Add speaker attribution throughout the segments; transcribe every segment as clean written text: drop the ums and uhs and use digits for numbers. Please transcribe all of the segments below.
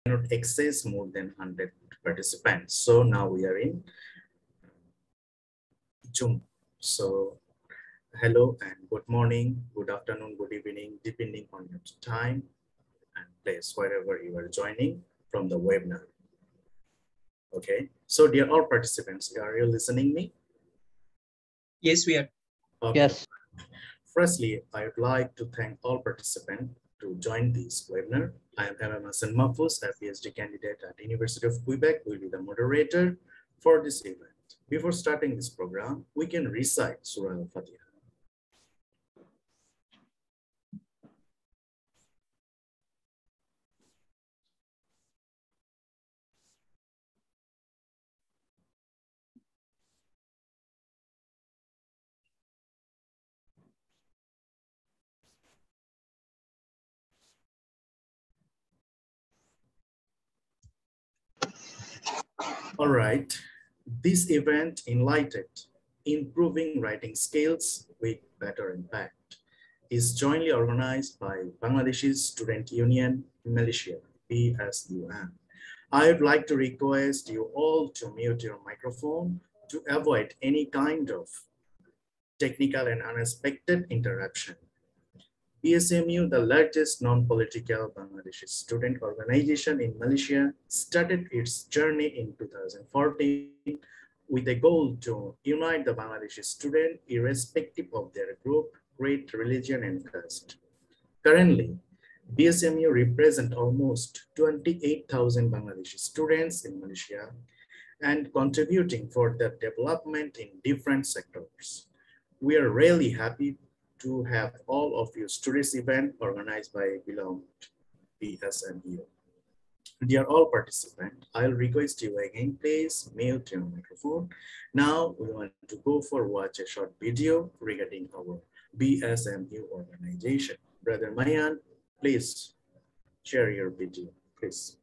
Speaker 1: cannot access more than 100 participants. So now we are in Zoom. So hello and good morning, good afternoon, good evening, depending on your time and place, wherever you are joining from the webinar. Okay, so dear all participants, are you listening me?
Speaker 2: Yes, we are.
Speaker 1: Okay.
Speaker 3: Yes.
Speaker 1: Firstly, I would like to thank all participants to join this webinar. I am 𝑣𝒂𝒏𝒈𝒍𝒂𝒅𝒆𝒔𝒉𝒊 at University of Quebec, will be the moderator for this event. Before starting this program, we can recite Surah Al-Fatiha. All right, this event enlightened improving writing skills with better impact is jointly organized by Bangladeshi Student Union Malaysia, BSUM. I would like to request you all to mute your microphone to avoid any kind of technical and unexpected interruption. BSMU, the largest non-political Bangladeshi student organization in Malaysia, started its journey in 2014 with a goal to unite the Bangladeshi student irrespective of their group, creed, religion, and caste. Currently, BSMU represents almost 28,000 Bangladeshi students in Malaysia and contributing for their development in different sectors. We are really happy to have all of you to this event organized by beloved BSMU. Dear all participants, I'll request you again, please mute your microphone. Now we want to go for watch a short video regarding our BSMU organization. Brother Mayan, please share your video, please.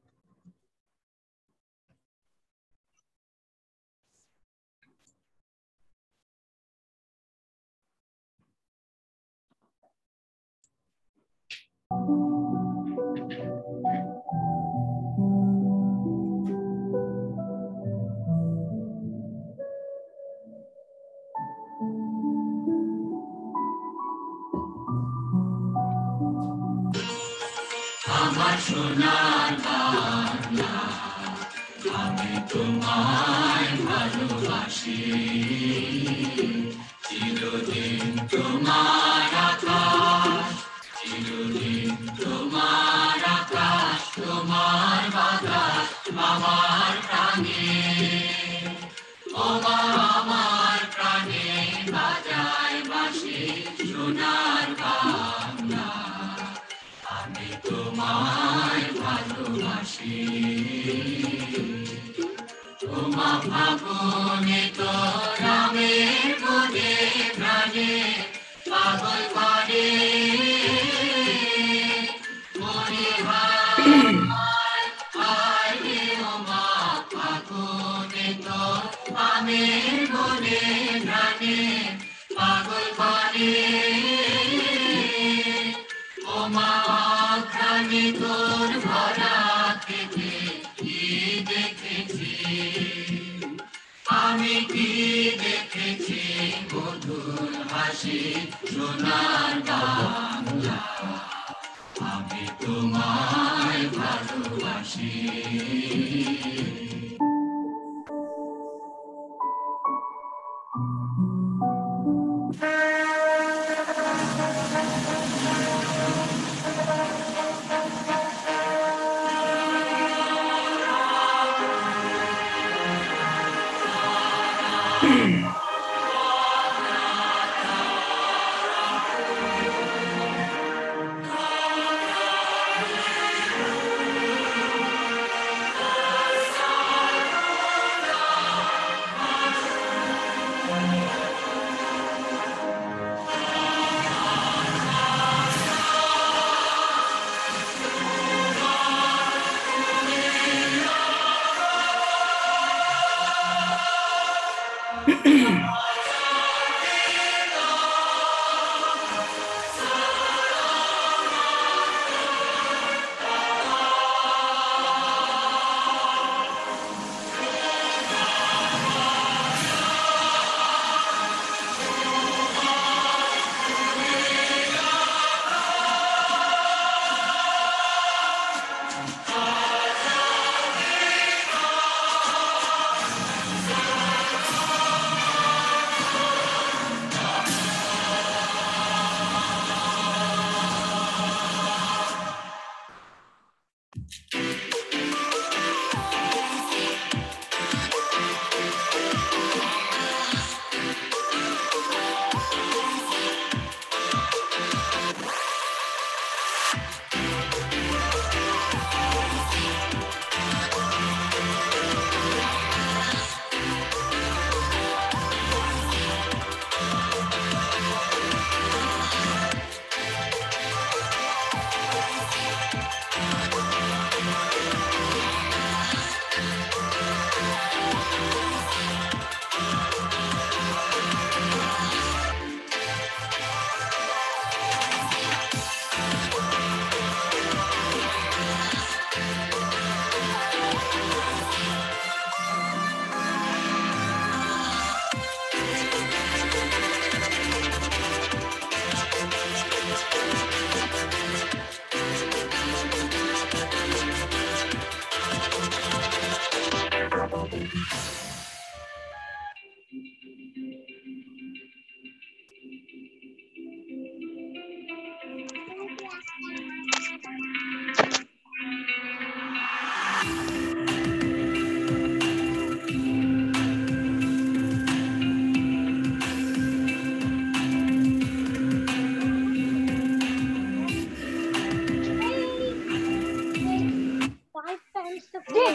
Speaker 4: আমার সোনার বাংলা, আমি তোমায় ভালোবাসি, চিরদিন তোমার আকাশ, চিরদিন তোমার আকাশ, তোমার বাতাস আমার প্রাণে, ও মা আমার প্রাণে বাজায় বাঁশি সোনার বাংলা, আমি তোমায় ভালোবাসি, তোমা ফাগুনে তো রামের মনে প্রাণে পাগল করে, মনে হায় হায় রে ও মা ফাগুনে তো রামের মনে প্রাণে পাগল করে, ও মা প্রাণে তোর ভরা থেকে কি দেখেছি, আমি কি দেখেছি মধুর হাসি সোনার বাংলা, আমি তোমায় ভালোবাসি।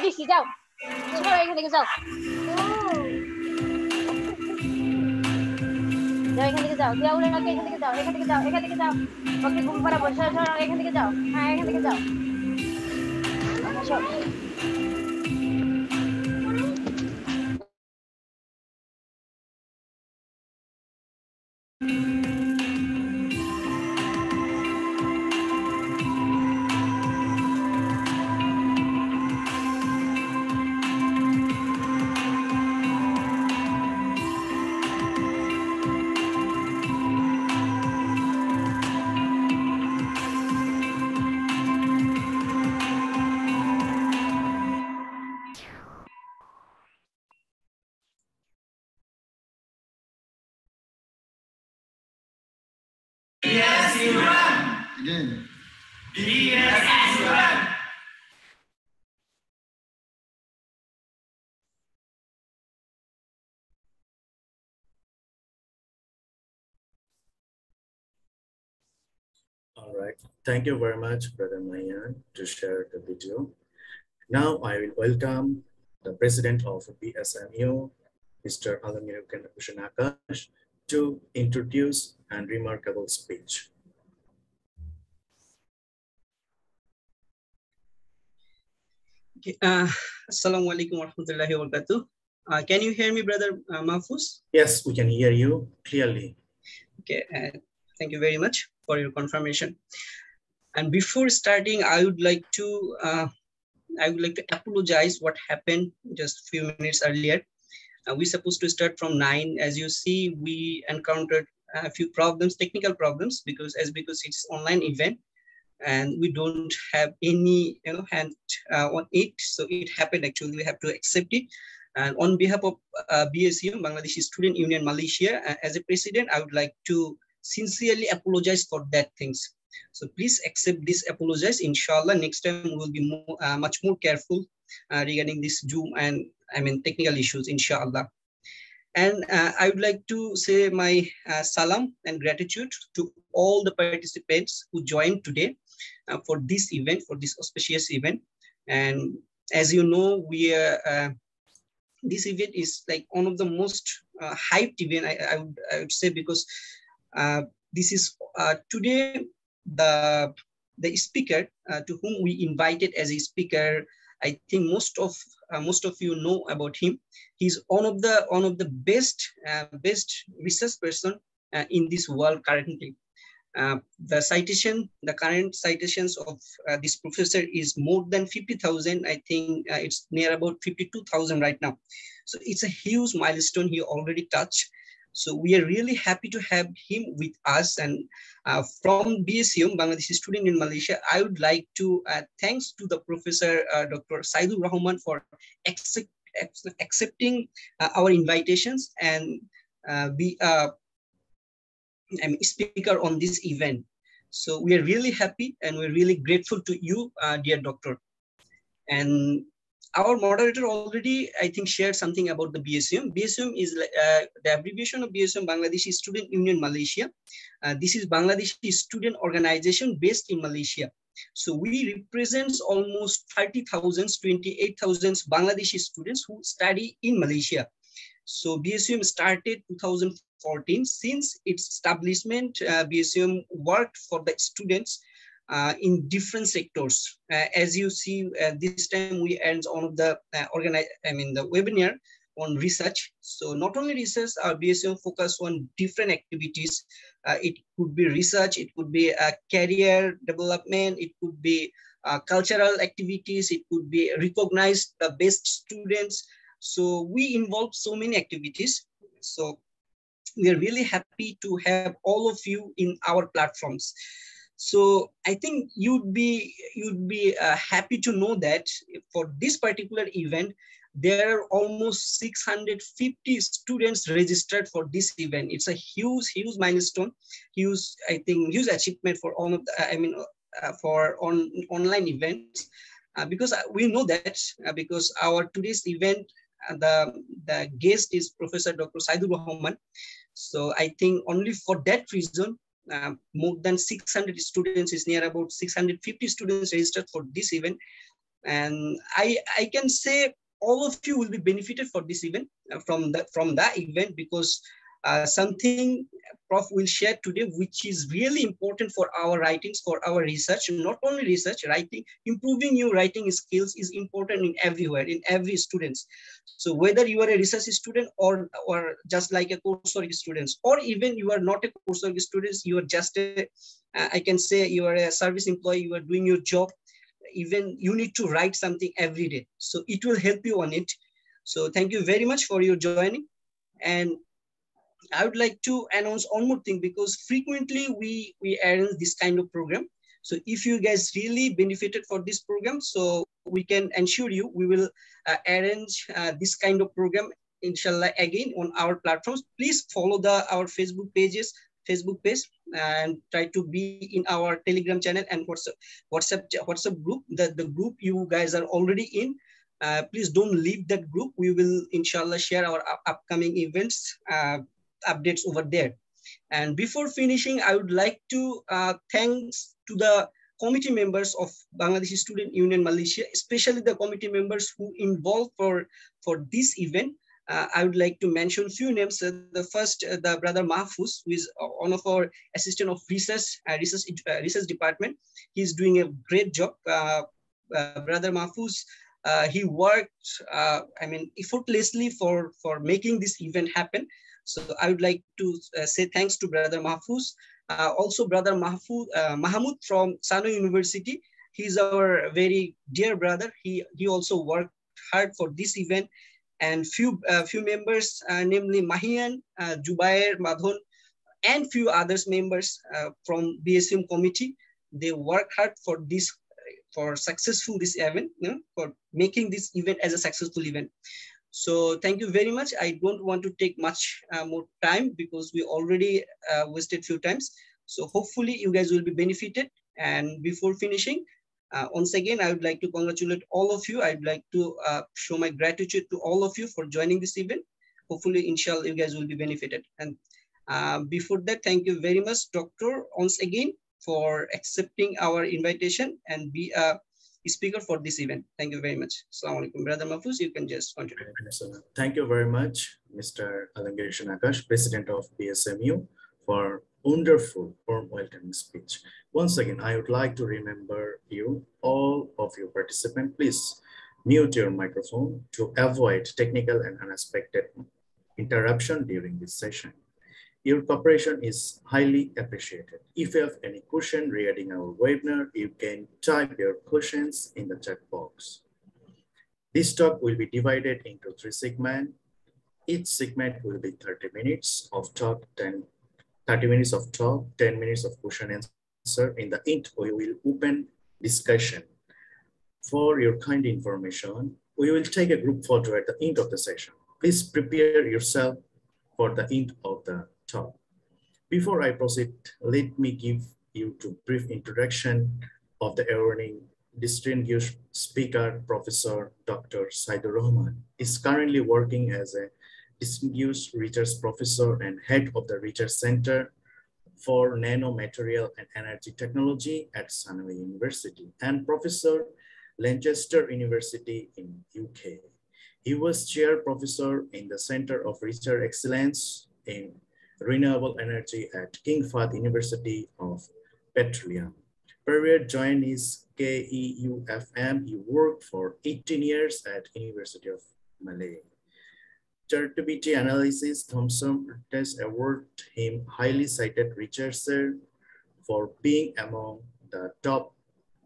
Speaker 3: দিছি যাও সরো এখান থেকে যাও যাও এখান থেকে যাও দিয়া উড়ে ওকে এখান থেকে যাও এখান থেকে যাও এখান থেকে যাও ওকে ঘুম পাড়া বসে সরো এখান থেকে যাও হ্যাঁ এখান থেকে যাও আসো
Speaker 4: Yes, you run. Again. Yes, you run.
Speaker 1: All right. Thank you very much, Brother Mayan, to share the video. Now I will welcome the President of BSMU, Mr. 𝑣𝒂𝒏𝒈𝒍𝒂𝒅𝒆𝒔𝒉𝒊, to introduce and remarkable speech.
Speaker 2: Okay. Assalamu alaikum warahmatullahi wabarakatuh. Can you hear me, Brother Mahfuz?
Speaker 1: Yes, we can hear you clearly.
Speaker 2: Okay. Thank you very much for your confirmation. And before starting, I would like to apologize what happened just a few minutes earlier. We're supposed to start from 9. As you see, we encountered a few problems, technical problems, because it's online event and we don't have any hand on it. So it happened actually. We have to accept it. And on behalf of BSU, Bangladesh Student Union Malaysia, as a president, I would like to sincerely apologize for that things. So please accept this apologize. Inshallah, next time we will be much more careful regarding this Zoom and technical issues, inshallah. And I would like to say my salam and gratitude to all the participants who joined today for this event, for this auspicious event. And as you know, we are this event is like one of the most hyped event, I would say, because this is today the speaker to whom we invited as a speaker. I think most of you know about him. He's one of the best research person in this world currently. The current citations of this professor is more than 50,000. I think it's near about 52,000 right now. So it's a huge milestone he already touched. So we are really happy to have him with us. And from BSU, Bangladesh Student in Malaysia, I would like to thanks to the Professor Dr. Saidur Rahman for accepting our invitations and be speaker on this event. So we are really happy and we're really grateful to you, dear doctor. And our moderator already, I think, shared something about the BSUM. BSUM is the abbreviation of BSUM, Bangladesh Student Union Malaysia. This is Bangladesh student organization based in Malaysia. So we represent almost 30,000, 28,000 Bangladeshi students who study in Malaysia. So BSUM started 2014. Since its establishment, BSUM worked for the students in different sectors. As you see, this time we end one of the the webinar on research. So not only research, our BSUM focus on different activities. It could be research, it could be career development, it could be cultural activities, it could be recognize the best students. So we involve so many activities. So we are really happy to have all of you in our platforms. So I think you'd be happy to know that for this particular event, there are almost 650 students registered for this event. It's a huge milestone, huge achievement for all of the, for online events, because we know that because our today's event, the guest is Professor Dr. Saidur Rahman. So I think only for that reason, more than 600 students, is near about 650 students registered for this event. And I can say all of you will be benefited for this event, from that event, because something Prof will share today, which is really important for our writings, for our research. Not only research, writing, improving your writing skills is important in everywhere, in every students. So whether you are a research student or just like a coursework students, or even you are not a coursework students, you are just a, I can say you are a service employee, you are doing your job, even you need to write something every day. So it will help you on it. So thank you very much for your joining. And I would like to announce one more thing, because frequently we arrange this kind of program. So if you guys really benefited for this program, so we can ensure you, we will arrange this kind of program, inshallah, again on our platforms. Please follow our Facebook page, and try to be in our Telegram channel and WhatsApp group. The group you guys are already in. Please don't leave that group. We will inshallah share our upcoming events updates over there. And before finishing, I would like to thanks to the committee members of Bangladeshi Student Union Malaysia, especially the committee members who involved for this event. I would like to mention a few names. The first, the brother Mahfuz, who is one of our assistant of research department. He's doing a great job. Brother Mahfuz, he worked, effortlessly for making this event happen. So I would like to say thanks to Brother Mahfuz. Also Brother Mahmoud from Sano University. He's our very dear brother. He also worked hard for this event. And few members, namely Mahian, Jubair, Madhon, and few others members from BSM committee. They work hard for this, for successful this event, for making this event as a successful event. So thank you very much. I don't want to take much more time, because we already wasted few times. So hopefully you guys will be benefited. And before finishing, once again, I would like to congratulate all of you. I'd like to show my gratitude to all of you for joining this event. Hopefully, inshallah, you guys will be benefited. And before that, thank you very much, Doctor, once again, for accepting our invitation and be a speaker for this event. Thank you very much. Assalamu alaikum. Brother Mahfuz, you can just continue.
Speaker 1: Thank you very much, Mr. Alangarishan Akash, President of BSMU, for wonderful, warm welcoming speech. Once again, I would like to remember you, all of you participants, please mute your microphone to avoid technical and unexpected interruption during this session. Your cooperation is highly appreciated. If you have any question regarding our webinar, you can type your questions in the chat box. This talk will be divided into 3 segments. Each segment will be 30 minutes of talk, 30 minutes of talk, 10 minutes of question and answer. In the end, we will open discussion. For your kind information, we will take a group photo at the end of the session. Please prepare yourself for the end of the talk. Before I proceed, let me give you a brief introduction of the awarding distinguished speaker, Professor Dr. Saidur Rahman is currently working as a distinguished research professor and head of the Research Center for Nanomaterial and Energy Technology at Sano University and Professor Lancaster University in UK. He was chair professor in the Center of Research Excellence in Renewable Energy at King Fahd University of Petroleum. Prior joined his KEUFM, he worked for 18 years at University of Malay. Chartability Analysis Thomson Reuters award him highly cited researcher for being among the top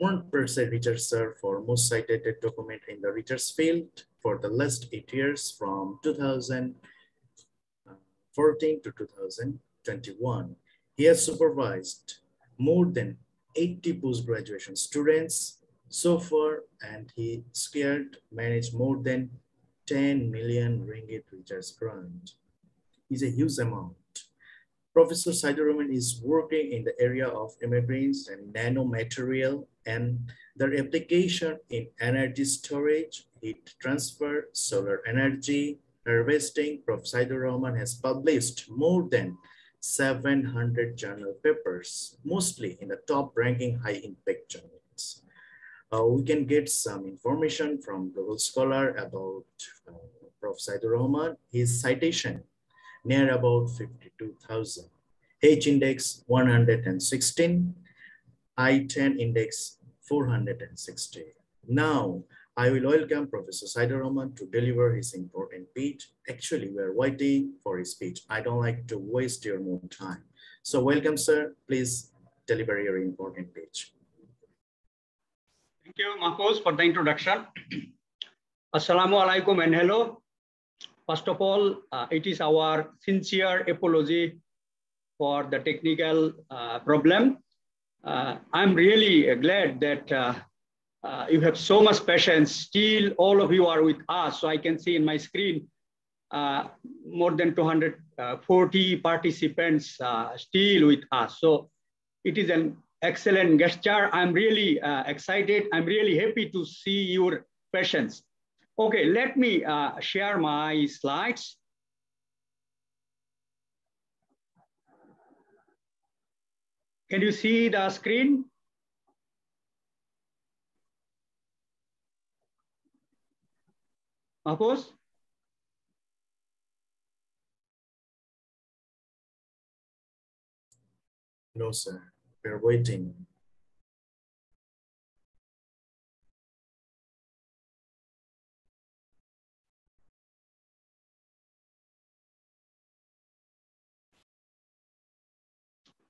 Speaker 1: 1% researcher for most cited document in the research field for the last 8 years from 2014 to 2021. He has supervised more than 80 post-graduation students so far, and he managed more than 10 million ringgit research grant. It's a huge amount. Professor Saidur Rahman is working in the area of membranes and nanomaterial and their application in energy storage, heat transfer, solar energy, harvesting. Prof. Saidur Rahman has published more than 700 journal papers, mostly in the top-ranking high-impact journals. We can get some information from Google Scholar about Prof. Saidur Rahman. His citation near about 52,000. H index 116, I-10 index 460. Now, I will welcome Professor Saidur Rahman to deliver his important speech. Actually, we are waiting for his speech. I don't like to waste your more time. So welcome, sir. Please deliver your important speech.
Speaker 5: Thank you, Mahfouz, for the introduction. Assalamu alaikum and hello. First of all, it is our sincere apology for the technical problem. I'm really glad that you have so much patience. Still, all of you are with us. So I can see in my screen, more than 240 participants still with us. So it is an excellent gesture. I'm really excited. I'm really happy to see your patience. Okay, let me share my slides. Can you see the screen? Mahfouz?
Speaker 1: No, sir. We're waiting.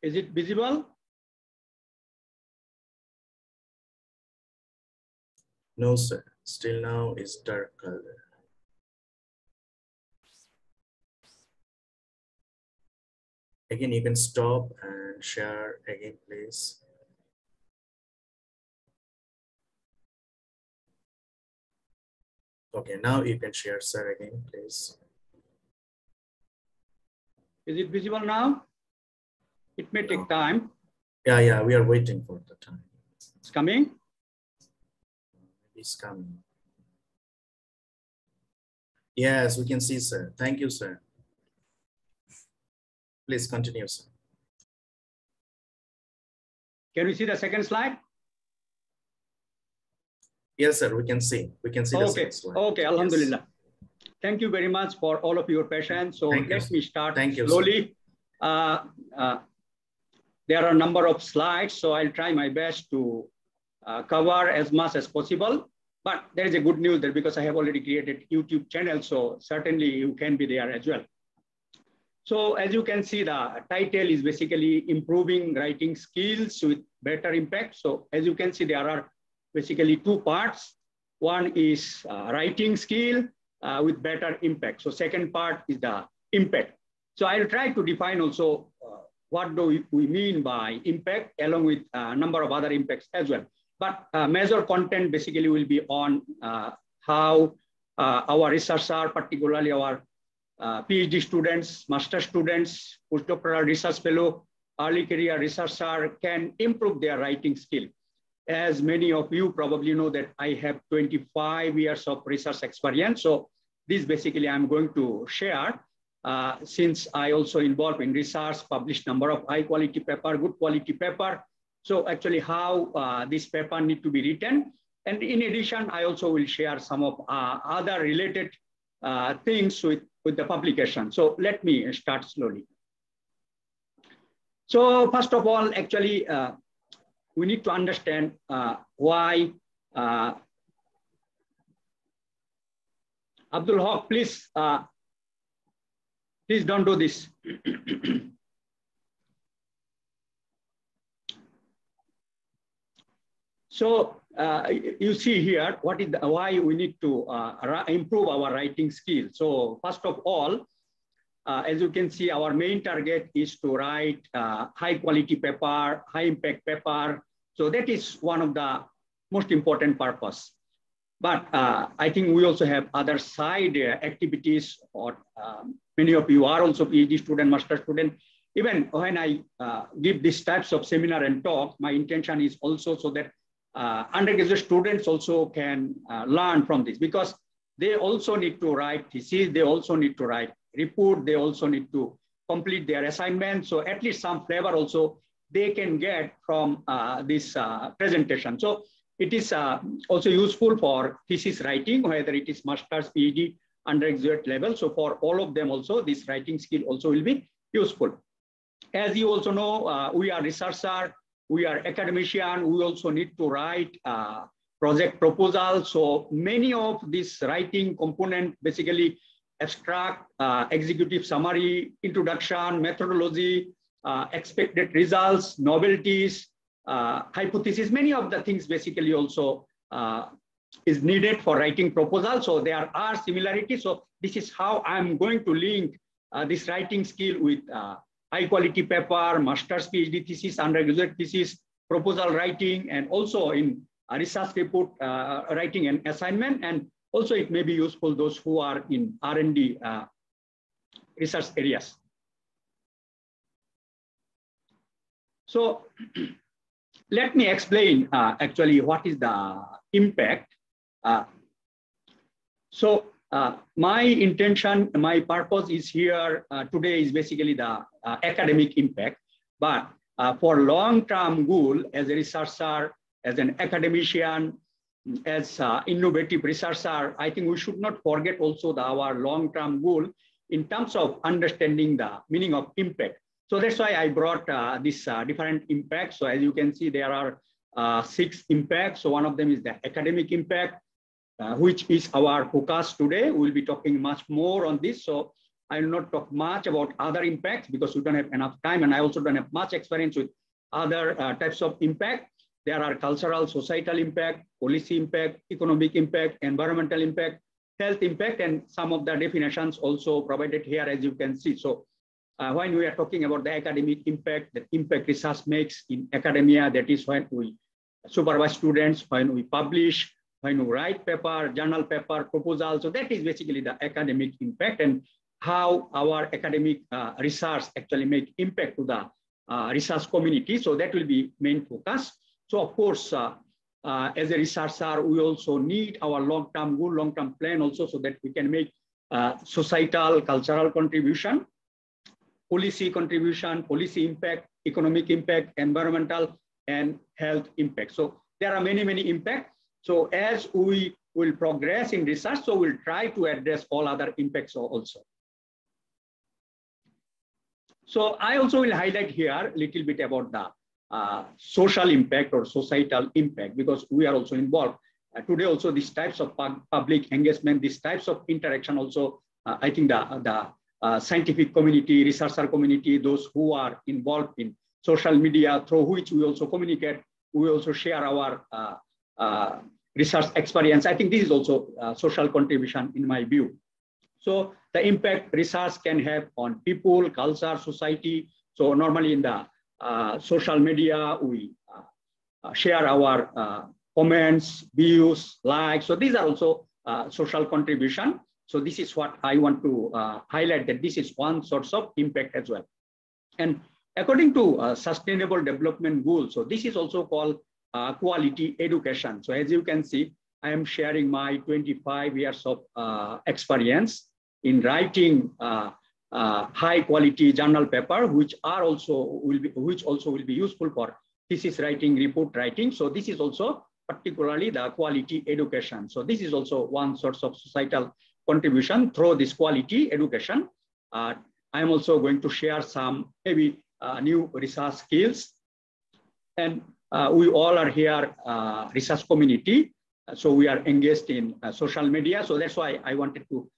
Speaker 5: Is it visible?
Speaker 1: No, sir. Still now is dark color. Again, you can stop and share again, please. Okay, now you can share, sir, again, please.
Speaker 5: Is it visible now? It may take time.
Speaker 1: Yeah, we are waiting for the time.
Speaker 5: It's coming.
Speaker 1: It's coming. Yes, we can see, sir. Thank you, sir. Please continue, sir.
Speaker 5: Can we see the second slide?
Speaker 1: Yes, sir, we can see. We can see the second slide.
Speaker 5: Okay, Alhamdulillah. Yes. Thank you very much for all of your patience. So let me start slowly. There are a number of slides, so I'll try my best to cover as much as possible. But there is a good news there because I have already created YouTube channel, so certainly you can be there as well. So as you can see, the title is basically improving writing skills with better impact. So as you can see, there are basically two parts. One is writing skill with better impact. So second part is the impact. So I'll try to define also what do we mean by impact along with a number of other impacts as well. But major content basically will be on how our researchers, particularly our PhD students, master students, postdoctoral research fellow, early career researcher can improve their writing skill. As many of you probably know that I have 25 years of research experience. So this basically I'm going to share since I also involved in research, published number of high quality paper, good quality paper. So actually how this paper need to be written. And in addition, I also will share some of other related things with the publication. So let me start slowly. So first of all, actually, we need to understand why Abdul Haq, please don't do this. So you see here what is why we need to improve our writing skill. So first of all, as you can see, our main target is to write high quality paper, high impact paper. So that is one of the most important purpose. But I think we also have other side activities, or many of you are also PhD student, master student. Even when I give these types of seminar and talk, my intention is also so that undergraduate students also can learn from this, because they also need to write thesis, they also need to write report, they also need to complete their assignment. So at least some flavor also they can get from this presentation. So it is also useful for thesis writing, whether it is master's, PhD, undergraduate level. So for all of them also, this writing skill also will be useful. As you also know, we are researcher, we are academician, we also need to write project proposal. So many of this writing component, basically abstract, executive summary, introduction, methodology, expected results, novelties, hypothesis, many of the things basically also is needed for writing proposal. So there are similarities. So this is how I'm going to link this writing skill with high quality paper, master's, PhD thesis, undergraduate thesis, proposal writing, and also in research report writing and assignment. And also it may be useful those who are in R&D research areas. So let me explain actually what is the impact. My intention, my purpose is here today is basically the academic impact. But for long-term goal as a researcher, as an academician, as innovative researcher, I think we should not forget also our long-term goal in terms of understanding the meaning of impact. So that's why I brought this different impacts. So as you can see, there are 6 impacts. So one of them is the academic impact, which is our focus today. We'll be talking much more on this. So I will not talk much about other impacts because we don't have enough time, and I also don't have much experience with other types of impact. There are cultural, societal impact, policy impact, economic impact, environmental impact, health impact, and some of the definitions also provided here, as you can see. So when we are talking about the academic impact, the impact research makes in academia, that is when we supervise students, when we publish, when we write paper, journal paper, proposal. So that is basically the academic impact and how our academic research actually make impact to the research community. So that will be main focus. So of course, as a researcher, we also need our long-term goal, long-term plan also, so that we can make societal, cultural contribution, policy contribution, policy impact, economic impact, environmental and health impact. So there are many, many impacts. So as we will progress in research, so we'll try to address all other impacts also. So I also will highlight here a little bit about the social impact or societal impact, because we are also involved. Today also these types of public engagement, these types of interaction also, I think the scientific community, researcher community, those who are involved in social media through which we also communicate, we also share our research experience. I think this is also social contribution in my view. So the impact research can have on people, culture, society. So normally in the social media, we share our comments, views, likes. So these are also social contribution. So this is what I want to highlight, that this is one source of impact as well. And according to Sustainable Development Goals, so this is also called quality education. So as you can see, I am sharing my 25 years of experience in writing high quality journal paper, which also will be useful for thesis writing, report writing. So this is also particularly the quality education. So this is also one source of societal contribution through this quality education. I am also going to share some maybe new research skills. And we all are here research community. So we are engaged in social media. So that's why I wanted to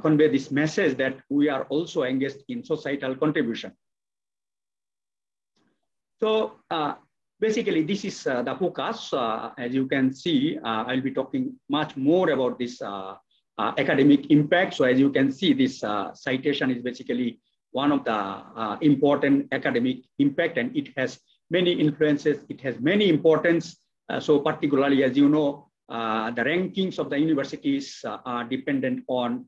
Speaker 5: convey this message that we are also engaged in societal contribution. So basically, this is the focus. As you can see, I'll be talking much more about this academic impact. So as you can see, this citation is basically one of the important academic impact, and it has many influences. It has many importance. So particularly, as you know, the rankings of the universities are dependent on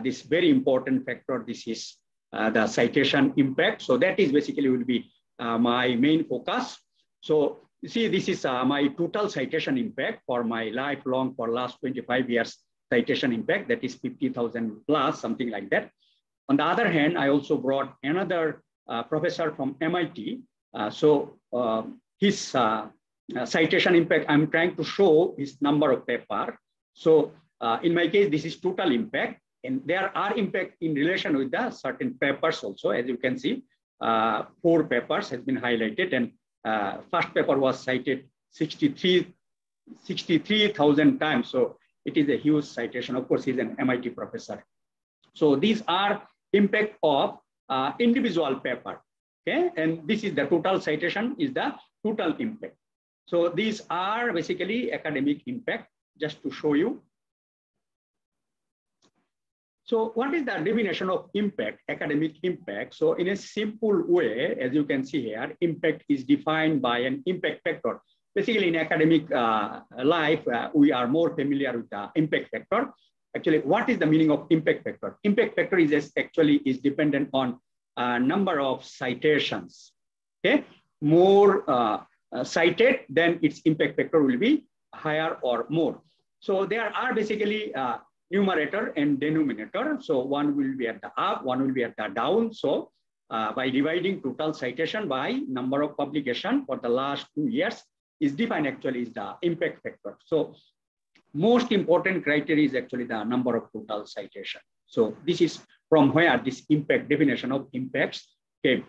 Speaker 5: this very important factor. This is the citation impact. So that is basically will be my main focus. So you see, this is my total citation impact for my lifelong, for last 25 years citation impact, that is 50,000 plus, something like that. On the other hand, I also brought another professor from MIT. His citation impact I'm trying to show is number of paper. So in my case, this is total impact, and there are impact in relation with the certain papers also. As you can see, 4 papers has been highlighted, and first paper was cited 63,000 times. So it is a huge citation. Of course, he's an MIT professor. So these are impact of individual paper. Okay, and this is the total citation is the total impact. So these are basically academic impact, just to show you. So what is the definition of impact, academic impact? So in a simple way, as you can see here, impact is defined by an impact factor. Basically in academic life, we are more familiar with the impact factor. Actually, what is the meaning of impact factor? Impact factor is actually dependent on number of citations. Okay, more cited, then its impact factor will be higher or more. So there are basically numerator and denominator. So one will be at the up, one will be at the down. So by dividing total citation by number of publication for the last 2 years is defined actually is the impact factor. So most important criteria is actually the number of total citation. So this is from where this impact definition of impacts came.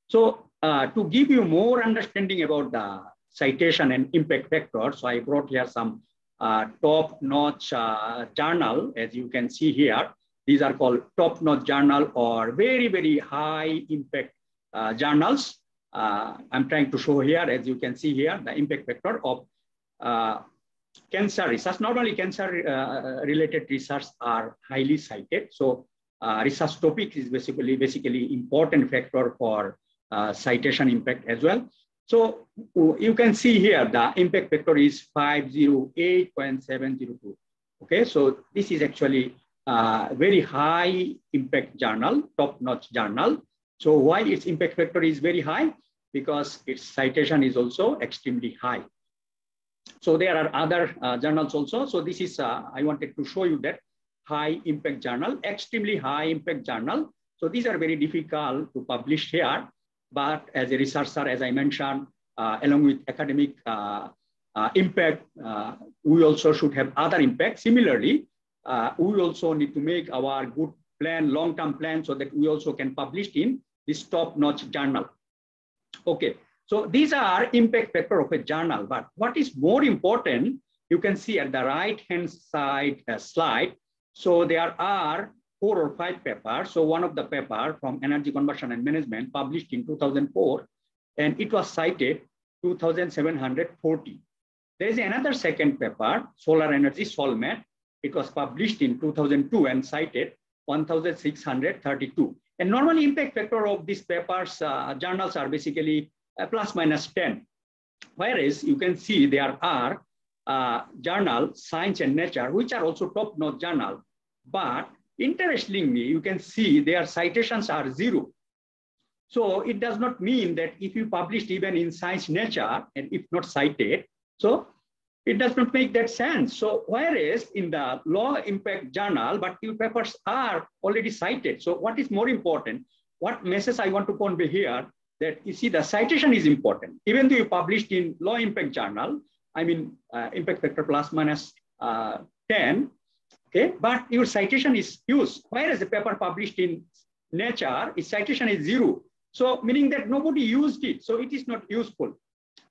Speaker 5: So to give you more understanding about the citation and impact factor, so I brought here some top-notch journal, as you can see here. These are called top-notch journal or very, very high impact journals. I'm trying to show here, as you can see here, the impact factor of cancer research. Normally cancer related research are highly cited. So research topic is basically important factor for citation impact as well. So you can see here the impact factor is 508.702. Okay, so this is actually very high impact journal, top-notch journal. So why its impact factor is very high? Because its citation is also extremely high. So there are other journals also. So this is, I wanted to show you that high impact journal, extremely high impact journal. So these are very difficult to publish here. But as a researcher, as I mentioned, along with academic impact, we also should have other impact. Similarly, we also need to make our good plan, long-term plan, so that we also can publish in this top-notch journal. Okay, so these are impact factor of a journal. But what is more important, you can see at the right-hand side slide. So there are 4 or 5 papers. So one of the paper from Energy Conversion and Management published in 2004, and it was cited 2,740. There is another second paper, Solar Energy Solmat. It was published in 2002 and cited 1,632. And normally impact factor of these papers, journals are basically plus minus 10. Whereas you can see there are journals, Science and Nature, which are also top-notch journal. But interestingly, you can see their citations are 0. So it does not mean that if you published even in Science Nature and if not cited, so it does not make that sense. So whereas in the low impact journal, but your papers are already cited. So what is more important? What message I want to convey here, that you see the citation is important. Even though you published in low impact journal, I mean impact factor plus minus 10, okay, but your citation is used. Whereas the paper published in Nature, its citation is 0. So meaning that nobody used it. So it is not useful.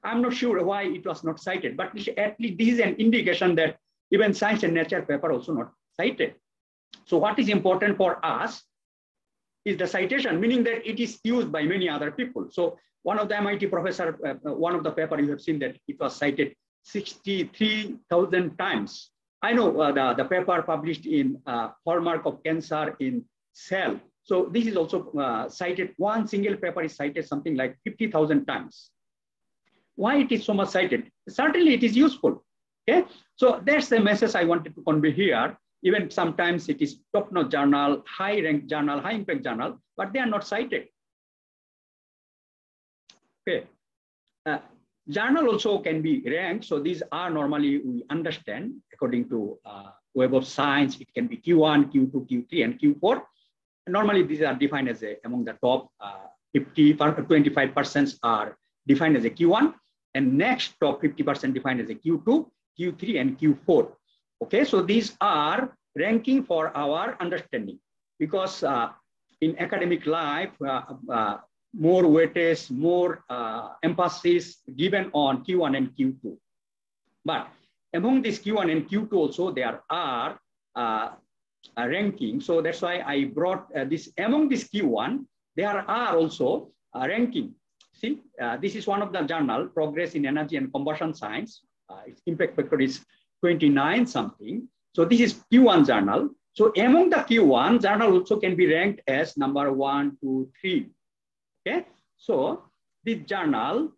Speaker 5: I'm not sure why it was not cited, but at least this is an indication that even Science and Nature paper also not cited. So what is important for us is the citation, meaning that it is used by many other people. So one of the MIT professor, one of the paper you have seen that it was cited 63,000 times. I know the paper published in Hallmark of Cancer in Cell. So this is also cited, one single paper is cited something like 50,000 times. Why it is so much cited? Certainly it is useful. Okay, so that's the message I wanted to convey here. Even sometimes it is top-notch journal, high-ranked journal, high-impact journal, but they are not cited. Okay, journal also can be ranked. So these are normally, we understand, according to Web of Science, it can be Q1, Q2, Q3, and Q4. Normally, these are defined as among the top 25% are defined as a Q1, and next top 50% defined as a Q2, Q3, and Q4. Okay, so these are ranking for our understanding, because in academic life, more weightage, more emphasis given on Q1 and Q2. But among this Q1 and Q2 also, there are ranking. So that's why I brought this. Among this Q1, there are also ranking. See, this is one of the journal, Progress in Energy and Combustion Science. Its impact factor is 29 something. So this is Q1 journal. So among the Q1, journal also can be ranked as number 1, 2, 3. Okay, so this journal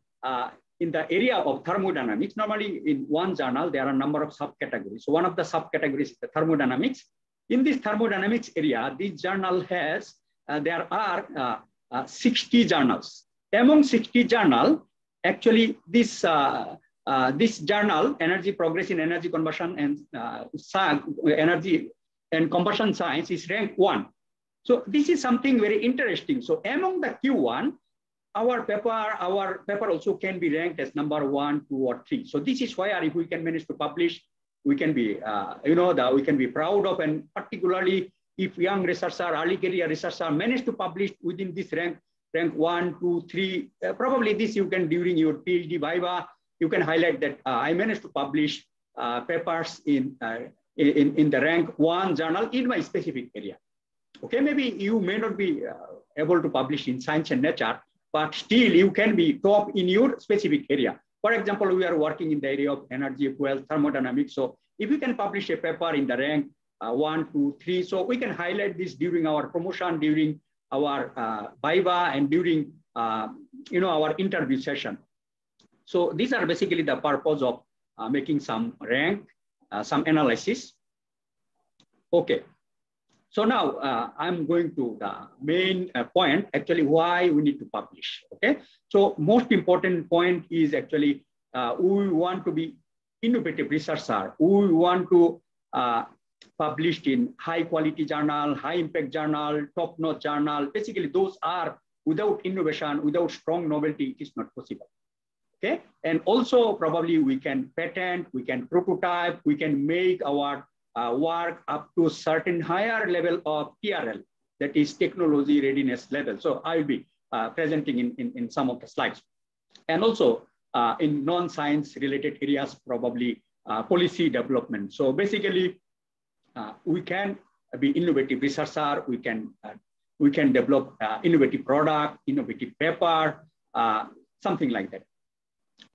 Speaker 5: in the area of thermodynamics, normally in one journal, there are a number of subcategories. So one of the subcategories is the thermodynamics. In this thermodynamics area, this journal has, there are 60 journals. Among 60 journals, actually this this journal, Energy Progress in Energy Combustion and Energy and Combustion Science, is ranked 1. So this is something very interesting. So among the Q1, our paper also can be ranked as number 1, 2, or 3. So this is why if we can manage to publish, we can be, we can be proud of, and particularly if young researcher, early career researcher manage to publish within this rank 1, 2, 3, probably this you can, during your PhD viva, you can highlight that I managed to publish papers in the rank 1 journal in my specific area. Okay, maybe you may not be able to publish in Science and Nature, but still you can be top in your specific area. For example, we are working in the area of energy, fuel, thermodynamics. So if you can publish a paper in the rank 1, 2, 3, so we can highlight this during our promotion, during our viva, and during our interview session. So these are basically the purpose of making some rank, some analysis. Okay. So now I'm going to the main point, actually why we need to publish, okay? So most important point is actually we want to be innovative researcher. We want to publish in high quality journal, high impact journal, top notch journal. Basically those are, without innovation, without strong novelty, it is not possible, okay? And also probably we can patent, we can prototype, we can make our work up to a certain higher level of TRL, that is technology readiness level. So I will be presenting in some of the slides. And also in non-science related areas, probably policy development. So basically we can be innovative researcher, we can develop innovative product, innovative paper, something like that.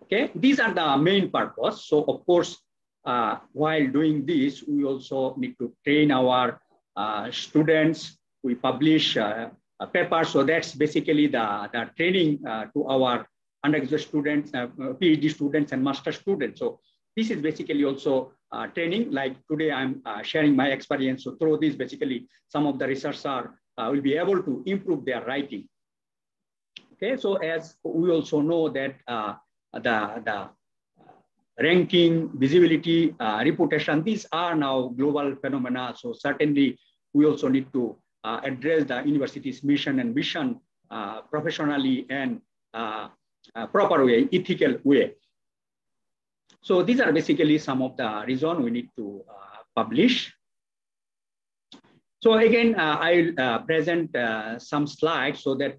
Speaker 5: Okay, these are the main purpose. So of course, while doing this, we also need to train our students. We publish a paper. So that's basically the training to our undergraduate students, PhD students, and master students. So this is basically also training. Like today, I'm sharing my experience. So through this, basically, some of the researchers will be able to improve their writing. Okay, so as we also know that the ranking, visibility, reputation, these are now global phenomena. So certainly we also need to address the university's mission and vision professionally and proper way, ethical way. So these are basically some of the reasons we need to publish. So again, I'll present some slides so that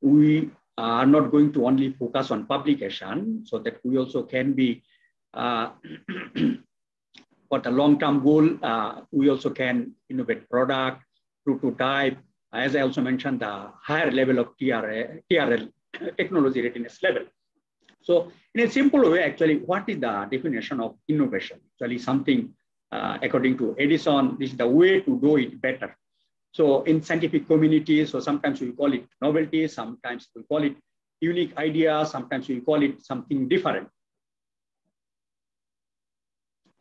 Speaker 5: we are not going to only focus on publication, so that we also can be for the long-term goal, we also can innovate product, prototype, as I also mentioned, the higher level of TRL, technology readiness level. So in a simple way, actually, what is the definition of innovation? Actually something, according to Edison, this is the way to do it better. So in scientific communities, so sometimes we call it novelty, sometimes we call it unique idea, sometimes we call it something different.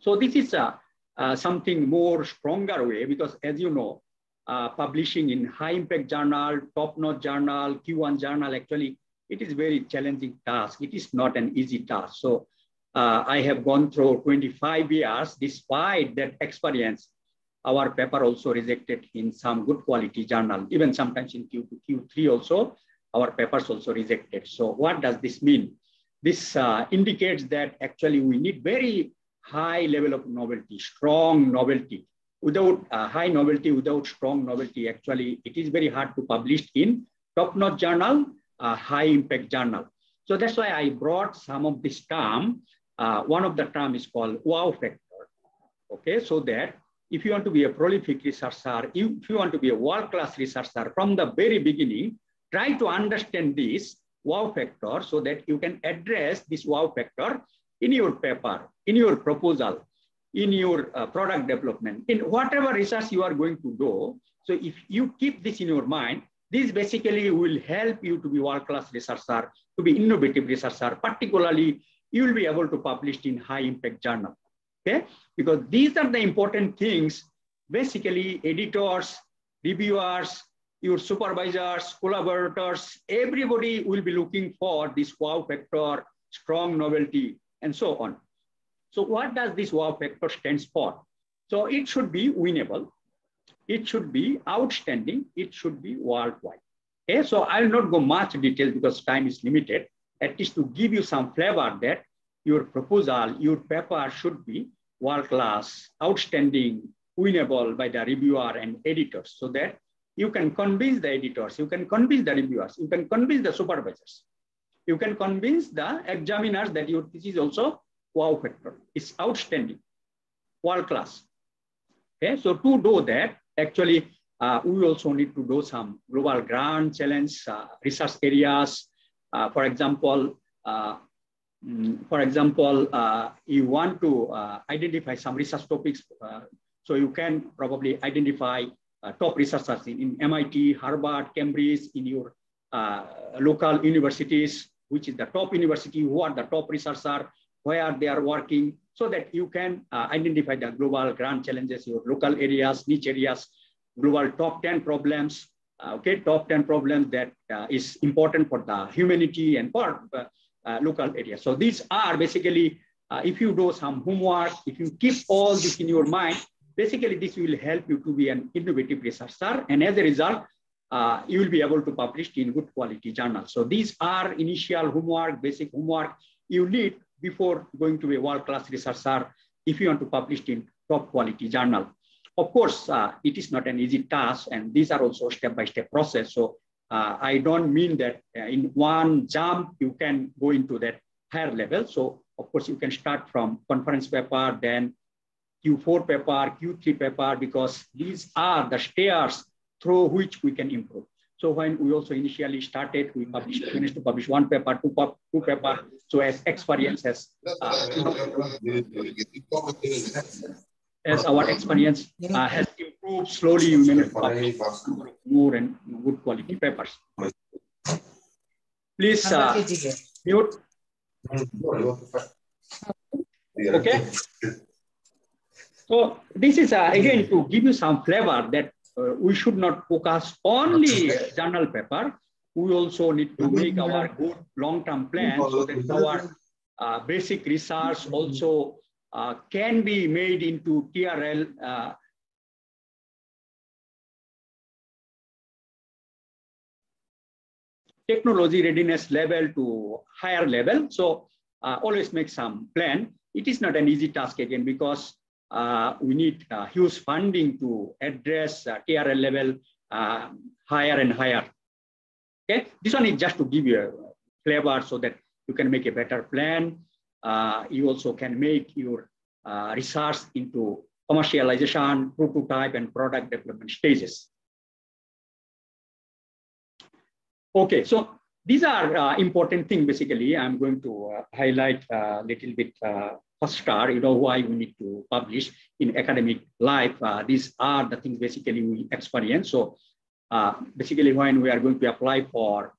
Speaker 5: So this is something more stronger way, because as you know, publishing in high impact journal, top notch journal, Q1 journal, actually, it is very challenging task. It is not an easy task. So I have gone through 25 years. Despite that experience, our paper also rejected in some good quality journal, even sometimes in Q2, Q3 also. our papers also rejected. So what does this mean? This indicates that actually we need very high level of novelty, strong novelty. Without high novelty, without strong novelty, actually it is very hard to publish in top-notch journal, high impact journal. So that's why I brought some of this term. One of the term is called wow factor. Okay, so that if you want to be a prolific researcher, if you want to be a world-class researcher from the very beginning, try to understand this wow factor so that you can address this wow factor in your paper, in your proposal, in your product development, in whatever research you are going to do. So if you keep this in your mind, this basically will help you to be world-class researcher, to be innovative researcher. Particularly, you will be able to publish in high-impact journal. Okay, because these are the important things. Basically, editors, reviewers, your supervisors, collaborators, everybody will be looking for this wow factor, strong novelty, and so on. So what does this wow factor stands for? So it should be winnable, it should be outstanding, it should be worldwide. Okay, so I'll not go much detail because time is limited, at least to give you some flavor that your proposal, your paper should be world-class, outstanding, winnable by the reviewer and editors, so that you can convince the editors, you can convince the reviewers, you can convince the supervisors, you can convince the examiners that your thesis is also wow factor. It's outstanding, world-class. Okay, so to do that, actually, we also need to do some global grand challenge research areas. For example, you want to identify some research topics, so you can probably identify top researchers in MIT, Harvard, Cambridge, in your local universities, which is the top university, who are the top researchers, where they are working, so that you can identify the global grand challenges, your local areas, niche areas, global top 10 problems, okay, top 10 problems that is important for the humanity and for local areas. So these are basically, if you do some homework, if you keep all this in your mind, basically this will help you to be an innovative researcher. And as a result, you will be able to publish in good quality journals. So these are initial homework, basic homework you need before going to be a world-class researcher if you want to publish in top quality journal. Of course, it is not an easy task, and these are also step-by-step process. So I don't mean that in one jump you can go into that higher level. So of course you can start from conference paper, then Q4 paper, Q3 paper, because these are the stairs through which we can improve. So when we also initially started, we managed to publish one paper, two paper. So as experience has, as our experience has improved slowly, we managed to publish more and good quality papers. Please mute. Okay. So this is again to give you some flavor that we should not focus only journal paper. We also need to make our good long-term plan so that our basic research also can be made into TRL technology readiness level to higher level. So always make some plan. It is not an easy task again, because we need huge funding to address TRL level higher and higher. Okay, this one is just to give you a flavor so that you can make a better plan. You also can make your research into commercialization, prototype, and product development stages. Okay, so these are important things. Basically, I'm going to highlight a little bit faster, why we need to publish in academic life. These are the things basically we experience. So basically when we are going to apply for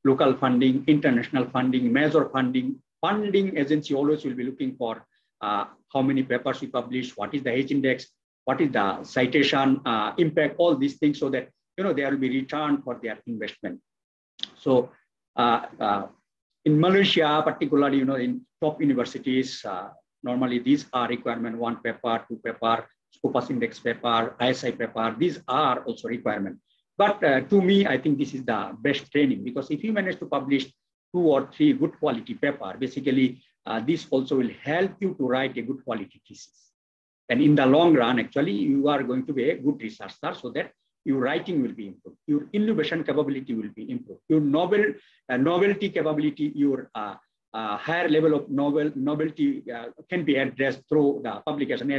Speaker 5: local funding, international funding, major funding agency always will be looking for how many papers we publish, what is the H index, what is the citation impact, all these things, so that there will be return for their investment. So in Malaysia, particularly, in top universities, normally these are requirement: 1 paper, 2 paper, Scopus index paper, ISI paper. These are also requirement. But to me, I think this is the best training, because if you manage to publish 2 or 3 good quality paper, basically this also will help you to write a good quality thesis. And in the long run, actually, you are going to be a good researcher, so that your writing will be improved, your innovation capability will be improved, your novelty capability, your higher level of novelty can be addressed through the publication.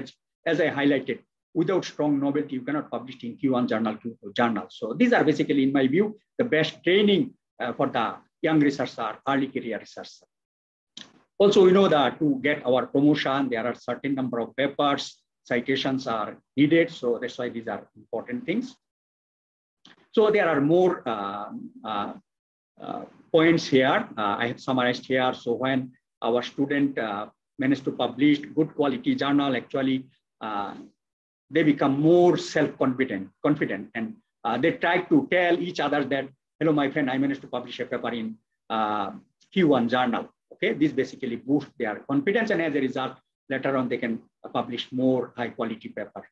Speaker 5: As I highlighted, without strong novelty, you cannot publish in Q1 journal, Q2 journal. So these are basically, in my view, the best training for the young researcher, early career researcher. Also, we know that to get our promotion, there are certain number of papers, citations are needed. So that's why these are important things. So there are more points here. I have summarized here. So when our student managed to publish good quality journal, actually, they become more self-confident, and they try to tell each other that, hello, my friend, I managed to publish a paper in Q1 journal. Okay, this basically boosts their confidence, and as a result, later on they can publish more high-quality paper.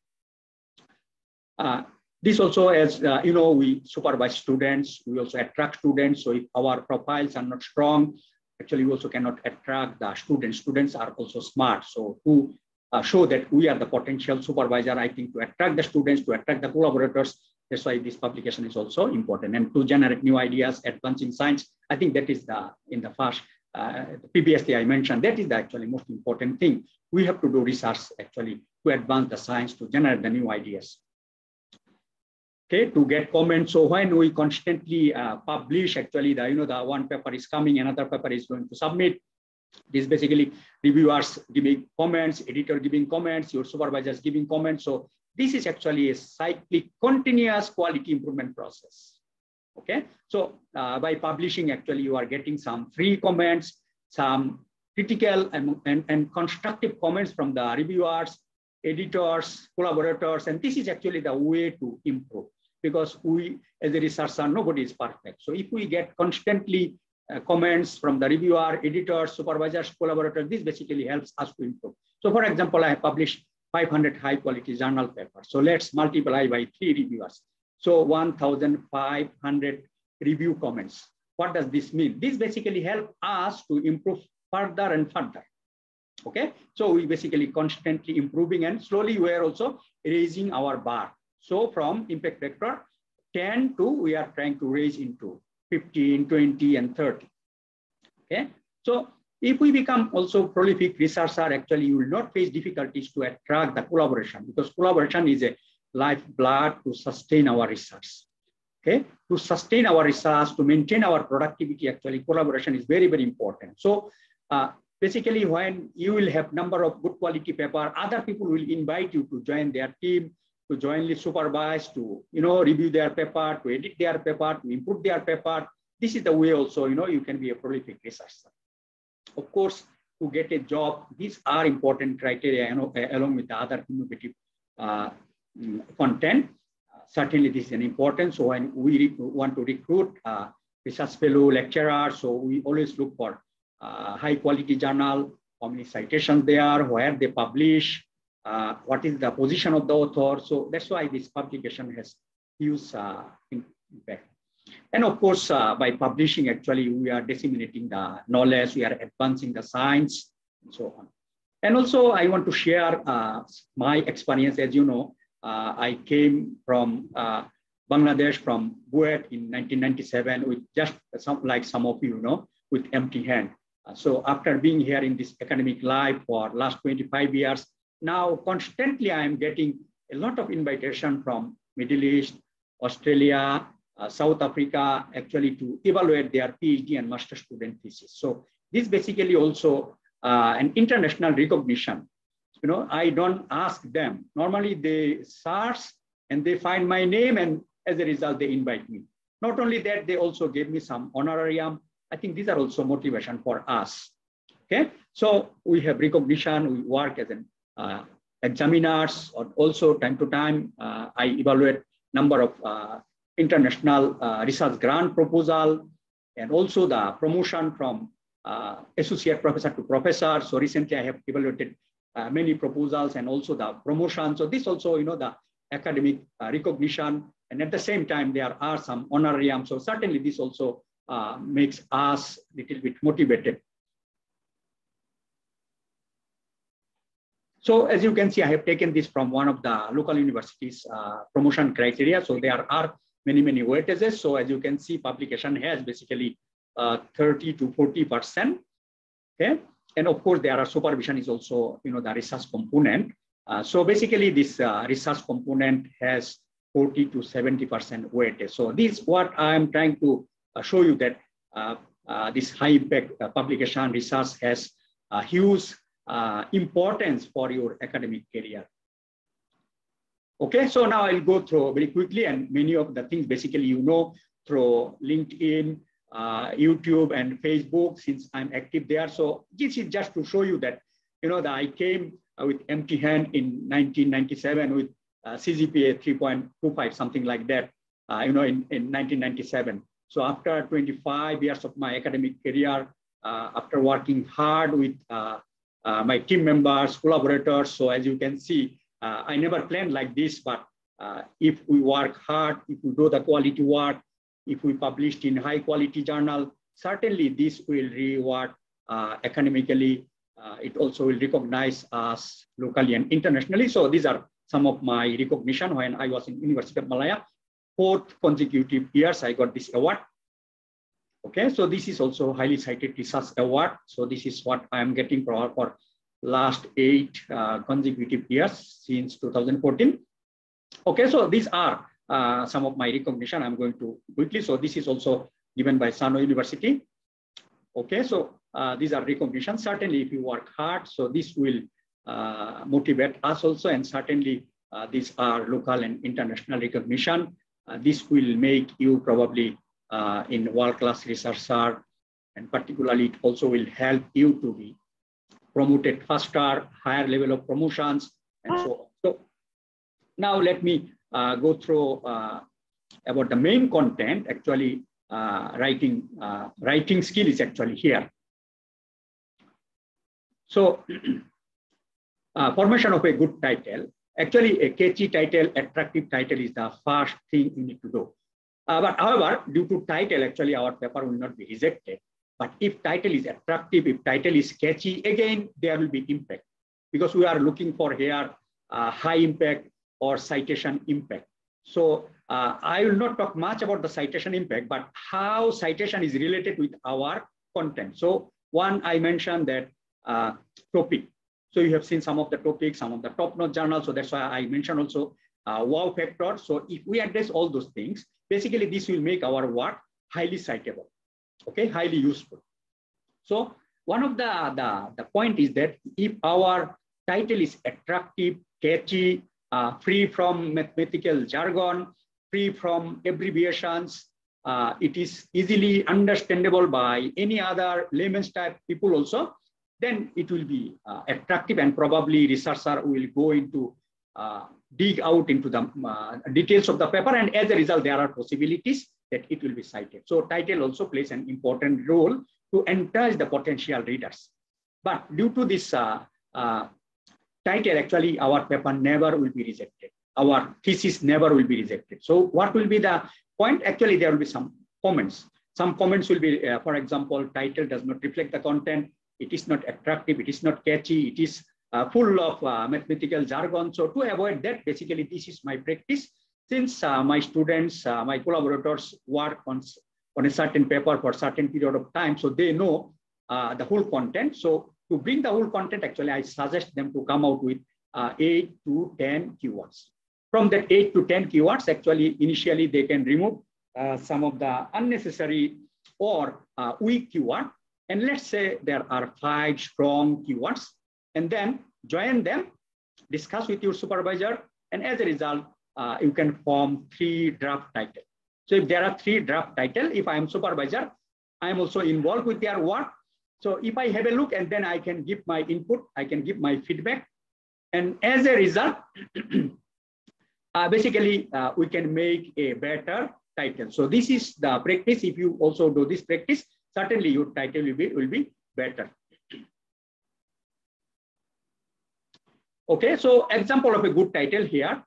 Speaker 5: This also, as you know, we supervise students. We also attract students. So if our profiles are not strong, actually we also cannot attract the students. Students are also smart. So to show that we are the potential supervisor, I think to attract the students, to attract the collaborators, that's why this publication is also important. And to generate new ideas, advance in science, I think that is in the first previously I mentioned, that is the actually most important thing. We have to do research actually to advance the science, to generate the new ideas. Okay, to get comments. So when we constantly publish, actually, the one paper is coming, another paper is going to submit. This basically reviewers giving comments, editor giving comments, your supervisors giving comments. So this is actually a cyclic, continuous quality improvement process. Okay, so by publishing, actually, you are getting some free comments, some critical and constructive comments from the reviewers, editors, collaborators, and this is actually the way to improve. Because we, as a researcher, nobody is perfect. So if we get constantly comments from the reviewer, editors, supervisors, collaborators, this basically helps us to improve. So for example, I have published 500 high quality journal papers. So let's multiply by 3 reviewers. So 1,500 review comments. What does this mean? This basically helps us to improve further and further. Okay, so we basically constantly improving, and slowly we are also raising our bar. So from impact factor 10 to we are trying to raise into 15, 20, and 30. Okay, so if we become also prolific researcher, actually you will not face difficulties to attract the collaboration, because collaboration is a lifeblood to sustain our research. Okay, to sustain our research, to maintain our productivity, actually collaboration is very, very important. So basically, when you will have number of good quality paper, other people will invite you to join their team, to jointly supervise, to review their paper, to edit their paper, to improve their paper. This is the way also you can be a prolific researcher. Of course, to get a job, these are important criteria, along with the other innovative content. Certainly, this is an important. So when we want to recruit research fellow lecturers, so we always look for high quality journal, how many citations they are, where they publish, what is the position of the author. So that's why this publication has huge impact. And of course, by publishing, actually, we are disseminating the knowledge, we are advancing the science, and so on. And also, I want to share my experience. As you know, I came from Bangladesh, from Buet in 1997, with just like some of you know, with empty hand. So after being here in this academic life for last 25 years, now constantly I am getting a lot of invitation from Middle East, Australia, South Africa, actually to evaluate their PhD and master student thesis. So this basically also an international recognition. I don't ask them. Normally they search and they find my name, and as a result, they invite me. Not only that, they also gave me some honorarium. I think these are also motivation for us. Okay, so we have recognition. We work as an examiners, or also time to time I evaluate number of international research grant proposal, and also the promotion from associate professor to professor. So recently I have evaluated many proposals and also the promotion. So this also, the academic recognition. And at the same time, there are some honorarium. So certainly this also makes us a little bit motivated. So as you can see, I have taken this from one of the local universities promotion criteria. So there are many weightages. So as you can see, publication has basically 30 to 40%. Okay, and of course there are supervision is also the research component. So basically this research component has 40 to 70% weightage. So this is what I am trying to show you, that this high impact publication research has a huge importance for your academic career. Okay, so now I'll go through very quickly, and many of the things basically through LinkedIn, YouTube and Facebook, since I'm active there. So this is just to show you that that I came with empty hand in 1997 with CGPA 3.25, something like that, in 1997. So after 25 years of my academic career, after working hard with my team members, collaborators, so as you can see, I never planned like this, but if we work hard, if we do the quality work, if we published in high quality journal, certainly this will reward academically. It also will recognize us locally and internationally. So these are some of my recognition when I was in University of Malaya. 4th consecutive years I got this award. Okay, so this is also highly cited research award. So this is what I am getting for last 8 consecutive years since 2014. Okay, so these are some of my recognition. I'm going to quickly. So this is also given by Sano University. Okay, so these are recognitions. Certainly, if you work hard, so this will motivate us also, and certainly these are local and international recognition. This will make you probably in world-class researcher, and particularly it also will help you to be promoted faster, higher level of promotions, and so on. So now let me go through about the main content. Actually, writing skill is actually here. So formation of a good title. Actually, a catchy title, attractive title is the first thing you need to do. But however, due to title, actually our paper will not be rejected. But if title is attractive, if title is catchy, again, there will be impact, because we are looking for here high impact or citation impact. So I will not talk much about the citation impact, but how citation is related with our content. So one, I mentioned that topic. So you have seen some of the topics, some of the top-notch journals. So that's why I mentioned also wow factor. So if we address all those things, basically this will make our work highly citable, okay, highly useful. So one of the point is that if our title is attractive, catchy, free from mathematical jargon, free from abbreviations, it is easily understandable by any other layman's type people also, then it will be attractive, and probably researcher will go into dig out into the details of the paper, and as a result, there are possibilities that it will be cited. So title also plays an important role to entice the potential readers. But due to this title, actually our paper never will be rejected. Our thesis never will be rejected. So what will be the point? Actually, there will be some comments. Some comments will be, for example, title does not reflect the content. It is not attractive. It is not catchy. It is full of mathematical jargon. So to avoid that, basically, this is my practice. Since my students, my collaborators work on a certain paper for a certain period of time, so they know the whole content. So to bring the whole content, actually, I suggest them to come out with 8 to 10 keywords. From that 8 to 10 keywords, actually, initially, they can remove some of the unnecessary or weak keyword. And let's say there are 5 strong keywords, and then join them, discuss with your supervisor, and as a result, you can form 3 draft titles. So if there are 3 draft titles, if I am supervisor, I am also involved with their work. So if I have a look, and then I can give my input, I can give my feedback, and as a result, basically we can make a better title. So this is the practice. If you also do this practice, certainly your title will be better. Okay, so example of a good title here.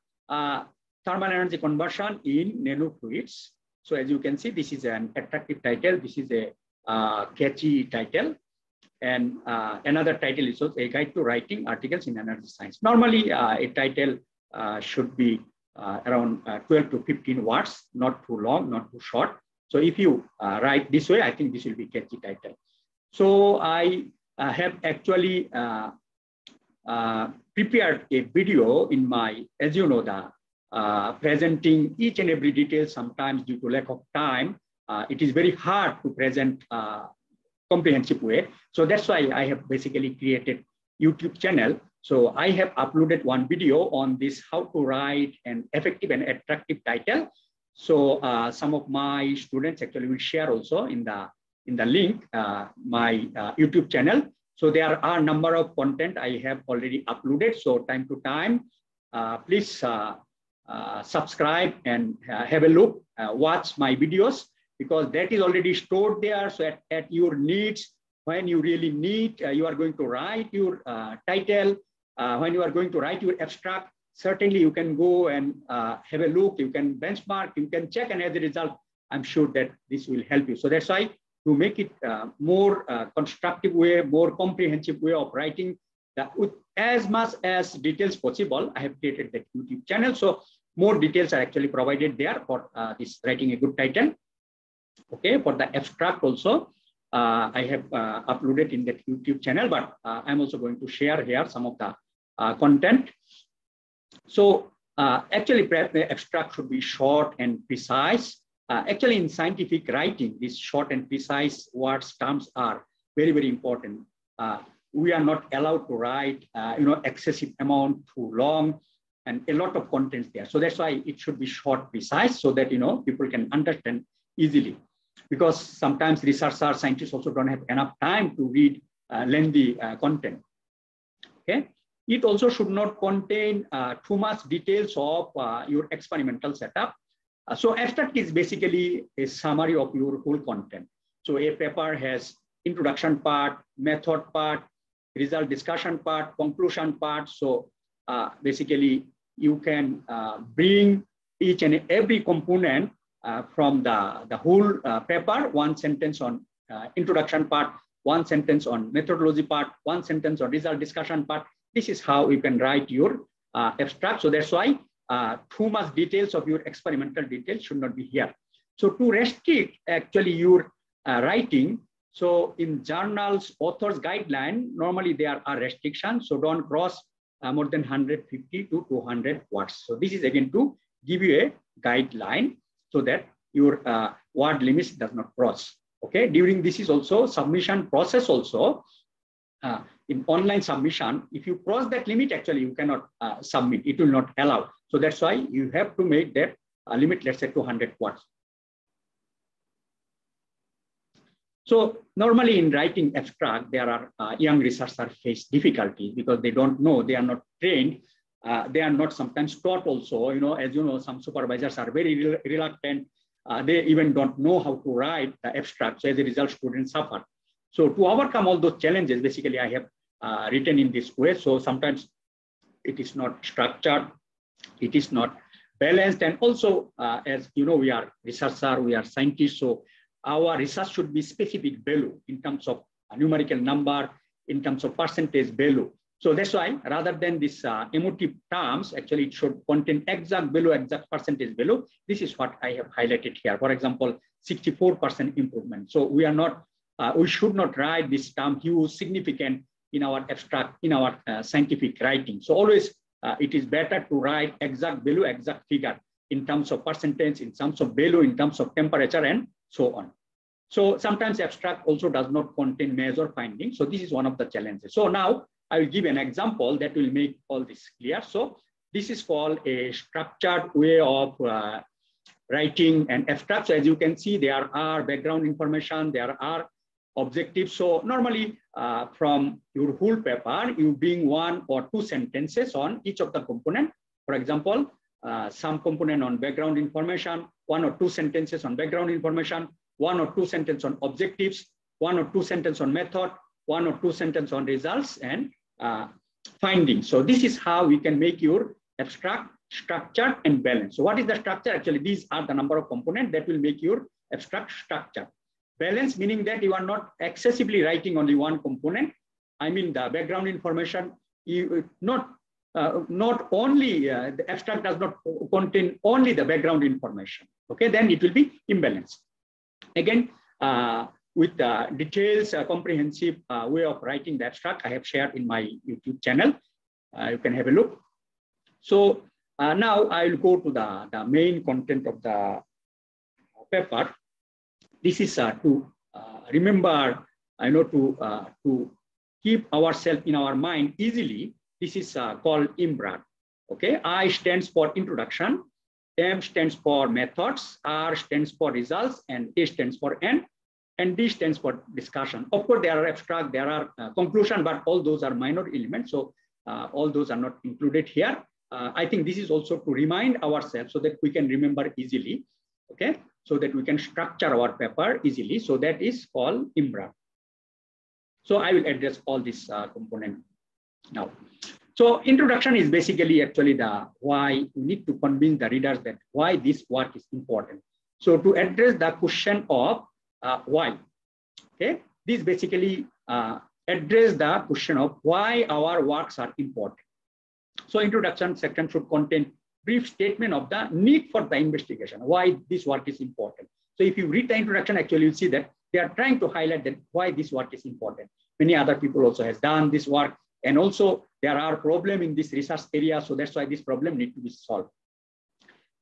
Speaker 5: thermal energy conversion in nanofluids. So as you can see, this is an attractive title. This is a catchy title. And another title is also A Guide to Writing Articles in Energy Science. Normally, a title should be around 12 to 15 words, not too long, not too short. So if you write this way, I think this will be catchy title. So I have actually prepared a video in my, as you know, the presenting each and every detail. Sometimes due to lack of time, it is very hard to present comprehensive way. So that's why I have basically created YouTube channel. So I have uploaded one video on this, how to write an effective and attractive title. So some of my students actually will share also in the link my YouTube channel. So there are a number of content I have already uploaded. So time to time, please subscribe and have a look, watch my videos, because that is already stored there. So at your needs, when you really need, you are going to write your title, when you are going to write your abstract, certainly you can go and have a look, you can benchmark, you can check, and as a result, I'm sure that this will help you. So that's why to make it more constructive way, more comprehensive way of writing, with as much as details possible, I have created the YouTube channel. So more details are actually provided there for this writing a good title. Okay, for the abstract also, I have uploaded in that YouTube channel, but I'm also going to share here some of the content. So actually, the abstract should be short and precise. Actually, in scientific writing, these short and precise words, terms are very, very important. We are not allowed to write, excessive amount, too long, and a lot of contents there. So that's why it should be short, precise, so that people can understand easily. Because sometimes researchers, scientists also don't have enough time to read lengthy content. Okay, it also should not contain too much details of your experimental setup. So abstract is basically a summary of your whole content. So a paper has introduction part, method part, result discussion part, conclusion part. So basically you can bring each and every component from the whole paper, one sentence on introduction part, one sentence on methodology part, one sentence on result discussion part. This is how you can write your abstract. So that's why too much details of your experimental details should not be here. So to restrict actually your writing, so in journals, authors guideline, normally there are restrictions. So don't cross more than 150 to 200 words. So this is again to give you a guideline so that your word limits does not cross. Okay, during this is also submission process also. In online submission, if you cross that limit, actually you cannot submit, it will not allow. So that's why you have to make that limit, let's say 200 words. So normally in writing abstract, there are young researchers face difficulties because they don't know, they are not trained, they are not sometimes taught also. As you know, some supervisors are very reluctant. They even don't know how to write the abstract. So as a result, students suffer. So to overcome all those challenges, basically I have written in this way. So sometimes it is not structured, it is not balanced. And also, as you know, we are researchers, we are scientists. So our research should be specific value in terms of numerical number, in terms of percentage value. So that's why rather than this emotive terms, actually it should contain exact value, exact percentage value. This is what I have highlighted here. For example, 64% improvement. So we are not, we should not write this term huge, significant in our abstract, in our scientific writing. So always it is better to write exact value, exact figure in terms of percentage, in terms of value, in terms of temperature, and so on. So sometimes abstract also does not contain major findings. So this is one of the challenges. So now I will give an example that will make all this clear. So this is called a structured way of writing an abstract. So as you can see, there are background information, there are objectives. So normally from your whole paper, you bring 1 or 2 sentences on each of the component. For example, some component on background information, 1 or 2 sentences on background information, 1 or 2 sentences on objectives, 1 or 2 sentences on method, 1 or 2 sentences on results and findings. So this is how we can make your abstract structure, and balance. So what is the structure? Actually, these are the number of components that will make your abstract structure. Balance meaning that you are not excessively writing only one component. I mean the background information, not only the abstract does not contain only the background information. Okay, then it will be imbalanced. Again, with the details, comprehensive way of writing the abstract, I have shared in my YouTube channel. You can have a look. So now I will go to the main content of the paper. This is to remember, to keep ourselves in our mind easily. This is called IMBRAD. Okay, I stands for introduction, M stands for methods, R stands for results, and A stands for end, and D stands for discussion. Of course, there are abstract, there are conclusion, but all those are minor elements. So all those are not included here. I think this is also to remind ourselves so that we can remember easily. Okay, so that we can structure our paper easily. So that is called IMBRAD. So I will address all these components now. So introduction is basically actually the why we need to convince the readers that why this work is important. So to address the question of why, okay, this basically address the question of why our works are important. So introduction section should contain brief statement of the need for the investigation, why this work is important. So if you read the introduction, actually you'll see that they are trying to highlight that why this work is important. Many other people also has done this work, and also there are problems in this research area, so that's why this problem need to be solved.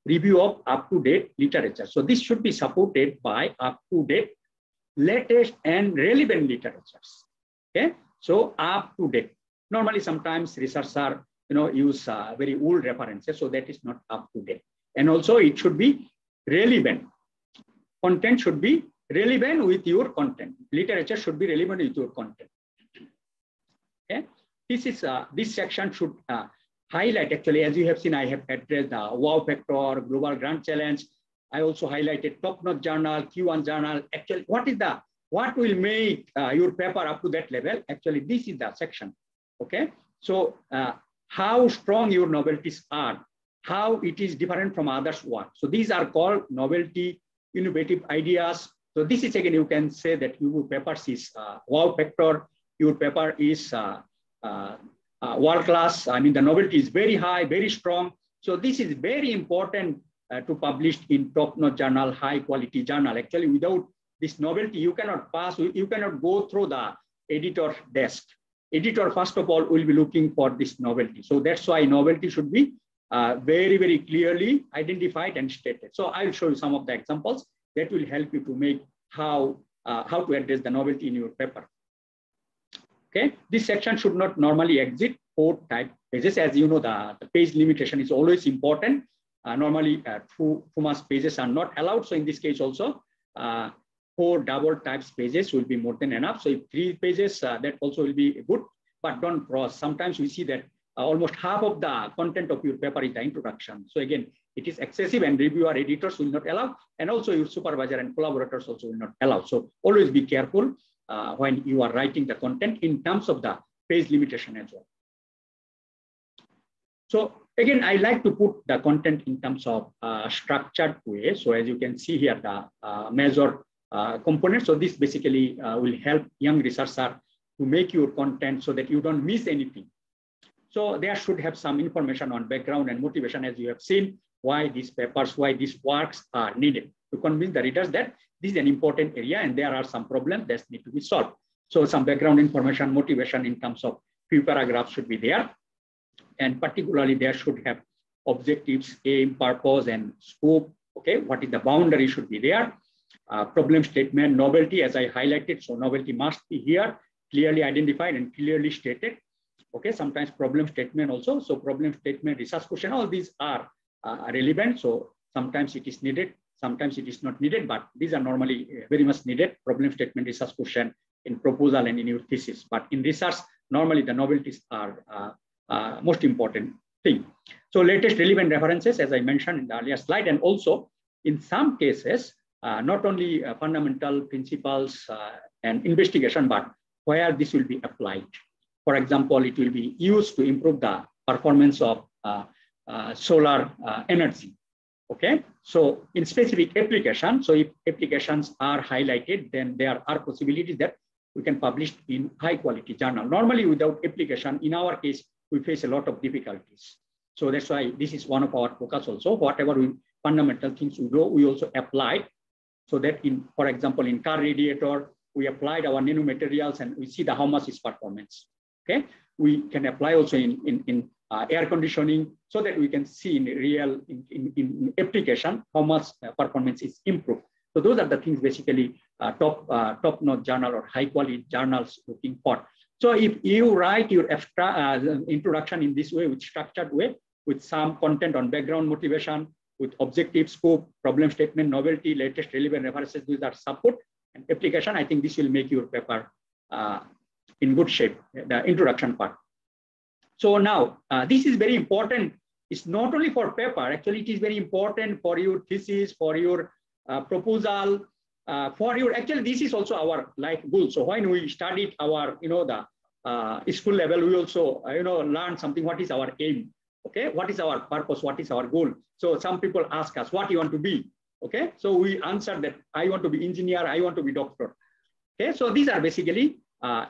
Speaker 5: Review of up-to-date literature. So this should be supported by up-to-date, latest and relevant literatures. Okay, so up-to-date. Normally sometimes researchers use very old references, so that is not up-to-date. And also it should be relevant. Content should be relevant with your content. Literature should be relevant with your content. Okay, this section should highlight, actually, as you have seen, I have addressed the wow factor, global grand challenge. I also highlighted top-notch journal, Q1 journal. Actually, what will make your paper up to that level? Actually, this is the section. Okay, so how strong your novelties are, how it is different from others' work. So these are called novelty, innovative ideas. So this is, again, you can say that your paper is wow factor, your paper is world class. I mean, the novelty is very high, very strong. So this is very important to publish in top-notch journal, high quality journal. Actually, without this novelty, you cannot pass, you cannot go through the editor desk. Editor, first of all, will be looking for this novelty. So that's why novelty should be very, very clearly identified and stated. So I will show you some of the examples that will help you to make how to address the novelty in your paper. Okay, this section should not normally exceed 4 type pages. As you know, the page limitation is always important. Normally, too much pages are not allowed. So in this case also, 4 double types pages will be more than enough. So if 3 pages, that also will be good, but don't cross. Sometimes we see that almost half of the content of your paper is the introduction. So again, it is excessive, and reviewer editors will not allow, and also your supervisor and collaborators also will not allow. So always be careful when you are writing the content in terms of the page limitation as well. So again, I like to put the content in terms of structured way. So as you can see here, the major components. So this basically will help young researchers to make your content so that you don't miss anything. So there should have some information on background and motivation, as you have seen, why these papers, why these works are needed, to convince the readers that this is an important area and there are some problems that need to be solved. So some background information, motivation in terms of few paragraphs should be there. And particularly there should have objectives, aim, purpose, and scope. Okay, what is the boundary should be there. Problem statement, novelty, as I highlighted. So novelty must be here, clearly identified and clearly stated. Okay, sometimes problem statement also. So problem statement, research question, all these are relevant. So sometimes it is needed, sometimes it is not needed, but these are normally very much needed. Problem statement, research question in proposal and in your thesis. But in research, normally the novelties are most important thing. So latest relevant references, as I mentioned in the earlier slide, and also in some cases, not only fundamental principles and investigation, but where this will be applied. For example, it will be used to improve the performance of solar energy. Okay, so in specific application, so if applications are highlighted, then there are possibilities that we can publish in high quality journal. Normally without application, in our case, we face a lot of difficulties. So that's why this is one of our focus also. Whatever fundamental things we do, we also applied. So that in, for example, in car radiator, we applied our nanomaterials and we see how much is performance. Okay, we can apply also in air conditioning so that we can see in real in application how much performance is improved. So those are the things basically top-notch journal or high-quality journals looking for. So if you write your introduction in this way, with structured way, with some content on background motivation, with objective, scope, problem statement, novelty, latest relevant references, these are support and application, I think this will make your paper in good shape, the introduction part. So now, this is very important. It's not only for paper, actually it is very important for your thesis, for your proposal, for your, actually this is also our life goal. So when we studied our, the school level, we also, learn something, what is our aim? Okay, what is our purpose? What is our goal? So some people ask us, what you want to be? Okay, so we answer that I want to be engineer, I want to be doctor. Okay, so these are basically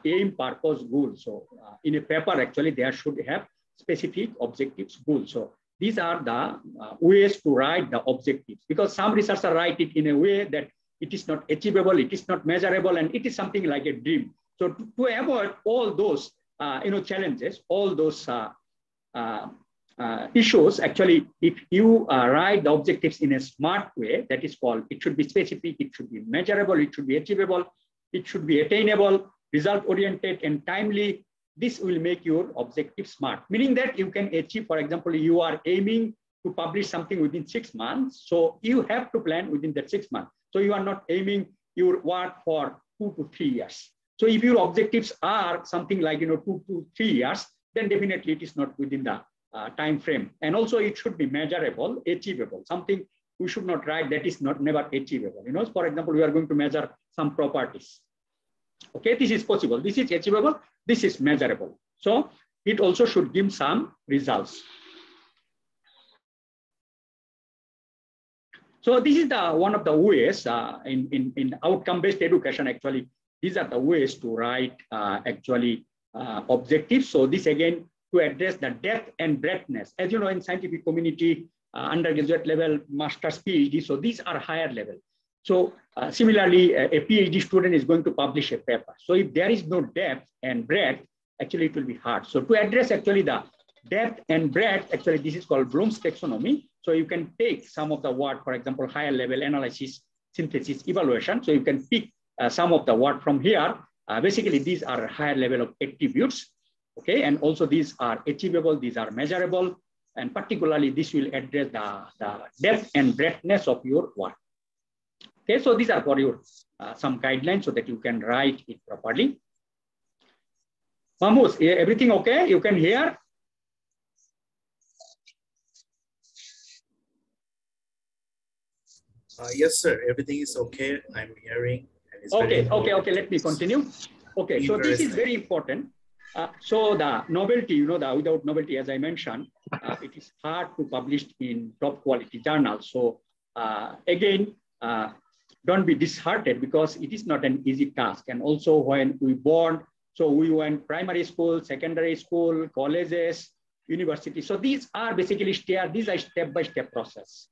Speaker 5: aim, purpose, goal. So in a paper, actually, there should have specific objectives, goals. So these are the ways to write the objectives, because some researchers write it in a way that it is not achievable, it is not measurable, and it is something like a dream. So to avoid all those challenges, all those issues, actually, if you write the objectives in a smart way, that is called, it should be specific, it should be measurable, it should be achievable, it should be attainable, result-oriented and timely. This will make your objective smart, meaning that you can achieve, for example, you are aiming to publish something within 6 months. So you have to plan within that 6 months. So you are not aiming your work for 2 to 3 years. So if your objectives are something like 2 to 3 years, then definitely it is not within the time frame. And also it should be measurable, achievable. Something we should not write that is never achievable. For example, we are going to measure some properties. Okay, this is possible, this is achievable, this is measurable. So it also should give some results. So this is the one of the ways in outcome-based education, actually, these are the ways to write objectives. So this again, to address the depth and breadthness. As you know, in scientific community, undergraduate level, master's, PhD, so these are higher level. So similarly, a PhD student is going to publish a paper. So if there is no depth and breadth, actually it will be hard. So to address actually the depth and breadth, actually this is called Bloom's taxonomy. So you can take some of the word, for example, higher level analysis, synthesis, evaluation. So you can pick some of the word from here. Basically, these are higher level of attributes. Okay, and also these are achievable, these are measurable, and particularly this will address the depth and breadthness of your work. Okay, so these are for your some guidelines so that you can write it properly. Mahmoud, everything okay? You can hear?
Speaker 1: Yes, sir. Everything is okay. I'm hearing. And it's
Speaker 5: okay. Let me continue. Okay, so this is very important. So the novelty, without novelty, as I mentioned, it is hard to publish in top quality journals. So again, don't be disheartened because it is not an easy task. And also when we born, so we went primary school, secondary school, colleges, universities. So these are basically step-by-step process.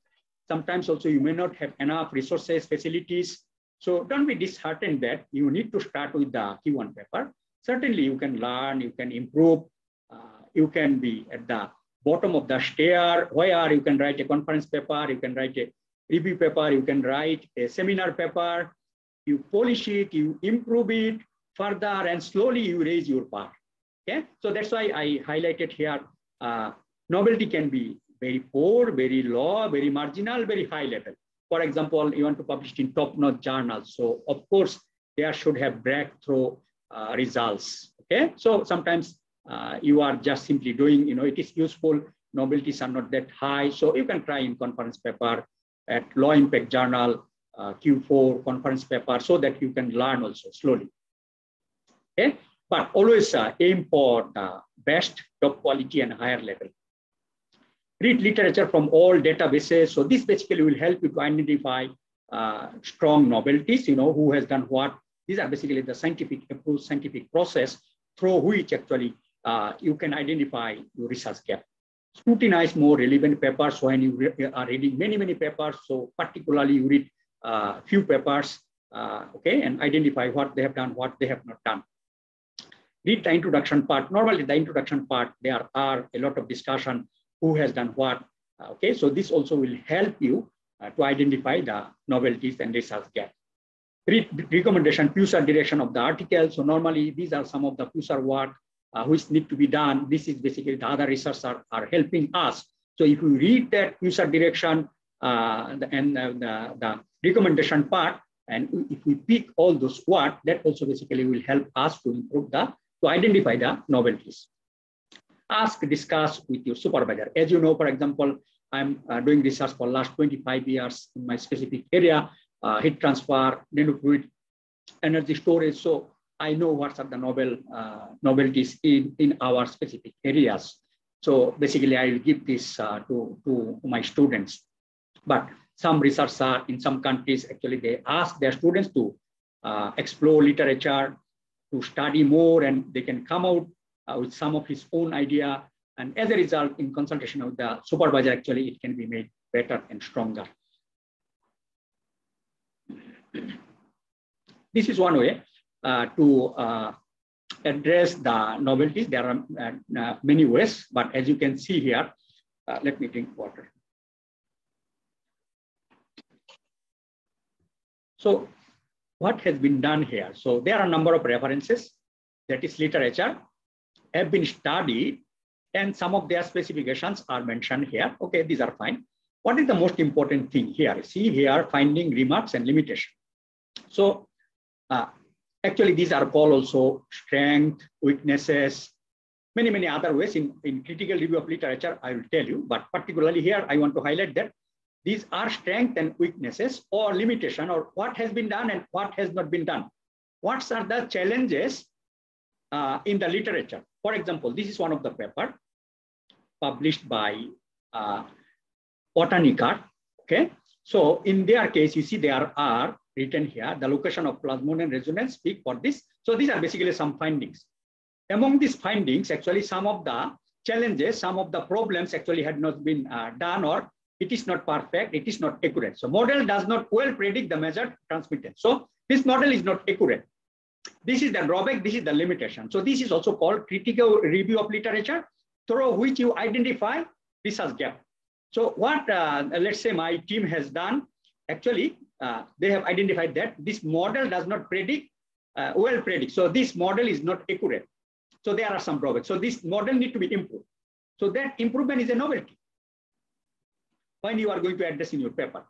Speaker 5: Sometimes also you may not have enough resources, facilities. So don't be disheartened that you need to start with the Q1 paper. Certainly you can learn, you can improve, you can be at the bottom of the stair where you can write a conference paper, you can write a review paper, you can write a seminar paper, you polish it, you improve it further, and slowly you raise your bar. Okay, so that's why I highlighted here, novelty can be very poor, very low, very marginal, very high level. For example, you want to publish in top-notch journals. So of course, there should have breakthrough results. Okay, so sometimes you are just simply doing, it is useful, novelties are not that high. So you can try in conference paper at low impact journal, Q4 conference paper, so that you can learn also slowly. Okay, but always aim for the best, top quality and higher level. Read literature from all databases. So this basically will help you to identify strong novelties, who has done what. These are basically the scientific approach, scientific process through which actually you can identify your research gap. Scrutinize more relevant papers when you are reading many papers. So particularly you read few papers, okay, and identify what they have done, what they have not done. Read the introduction part. Normally the introduction part, there are a lot of discussion, who has done what, okay. So this also will help you to identify the novelties and research gap. Read recommendation, future direction of the article. So normally these are some of the future work which need to be done. This is basically the other researchers are helping us. So if we read that future direction the recommendation part, and if we pick all those words, that also basically will help us to improve to identify the novelties. Ask, discuss with your supervisor. As you know, for example, I'm doing research for last 25 years in my specific area, heat transfer, nanofluid, energy storage. So I know what are the novelties in our specific areas. So basically, I will give this to my students. But some researchers in some countries, actually, they ask their students to explore literature, to study more, and they can come out with some of his own idea. And as a result, in consultation with the supervisor, actually, it can be made better and stronger. This is one way to address the novelties. There are many ways, but as you can see here, let me drink water. So what has been done here? So there are a number of references, that is literature, have been studied, and some of their specifications are mentioned here. Okay, these are fine. What is the most important thing here? See here, finding, remarks, and limitation. So actually, these are called also strength, weaknesses, many other ways in critical review of literature, I will tell you. But particularly here, I want to highlight that these are strength and weaknesses or limitation, or what has been done and what has not been done. What are the challenges in the literature? For example, this is one of the paper published by 𝑤𝒂𝒏𝒈𝒍𝒂𝒅. Okay, so in their case, you see there are written here the location of plasmon resonance peak for this. So these are basically some findings. Among these findings, actually, some of the challenges, some of the problems actually had not been done, or it is not perfect, it is not accurate. So model does not well predict the measured transmittance. So this model is not accurate. This is the drawback, this is the limitation. So this is also called critical review of literature, through which you identify research gap. So what, let's say my team has done, actually, they have identified that this model does not predict, well predict. So this model is not accurate. So there are some drawbacks. So this model needs to be improved. So that improvement is a novelty when you are going to address in your paper.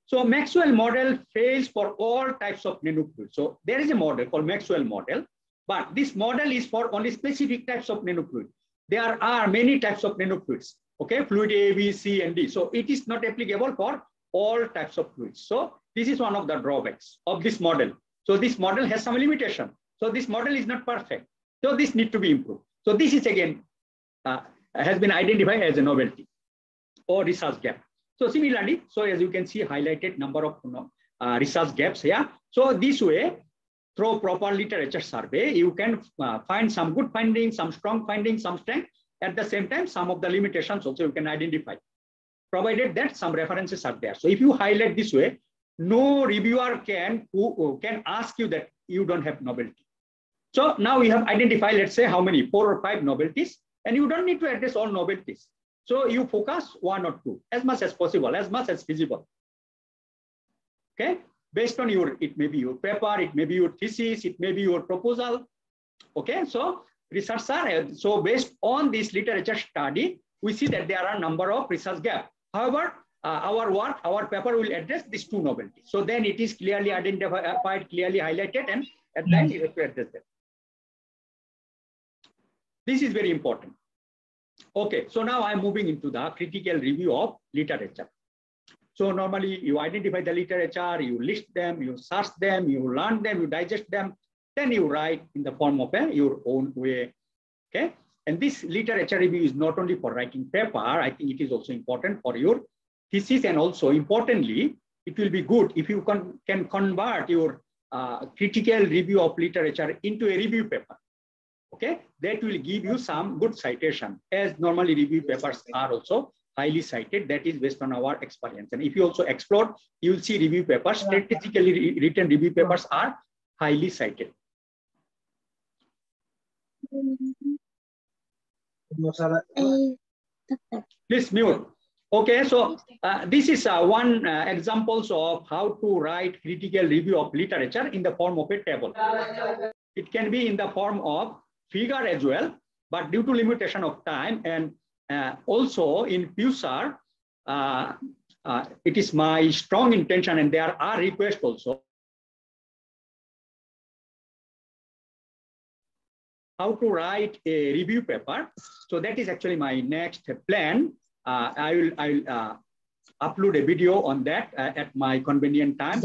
Speaker 5: So Maxwell model fails for all types of nanofluids. So there is a model called Maxwell model, but this model is for only specific types of nanofluid. There are many types of nanofluids, okay, fluid A, B, C, and D. So it is not applicable for all types of fluids. So this is one of the drawbacks of this model. So this model has some limitation. So this model is not perfect. So this needs to be improved. So this is again, has been identified as a novelty or research gap. So similarly, so as you can see, highlighted number of research gaps here. So this way, through proper literature survey, you can find some good findings, some strong findings, some strength. At the same time, some of the limitations also you can identify, provided that some references are there. So if you highlight this way, no reviewer can ask you that you don't have novelty. So now you have identified, let's say, how many, 4 or 5 novelties, and you don't need to address all novelties. So you focus 1 or 2 as much as possible, as much as feasible. Okay, based on your, it may be your paper, it may be your thesis, it may be your proposal. Okay, so researcher, so based on this literature study, we see that there are a number of research gaps. However, our work, our paper will address these 2 novelties. So then it is clearly identified, clearly highlighted, and at the end you have to address them. This is very important. Okay, so now I'm moving into the critical review of literature. So normally you identify the literature, you list them, you search them, you learn them, you digest them, then you write in the form of your own way. Okay, And this literature review is not only for writing paper, I think it is also important for your thesis, and also importantly, it will be good if you can convert your critical review of literature into a review paper. Okay, that will give you some good citation, as normally review papers are also highly cited. That is based on our experience. And if you also explore, you will see review papers, strategically written review papers are highly cited. Please mute. Okay, so this is one examples of how to write critical review of literature in the form of a table. It can be in the form of figure as well, but due to limitation of time and also in future, it is my strong intention, and there are requests also, how to write a review paper. So that is actually my next plan. I will upload a video on that at my convenient time.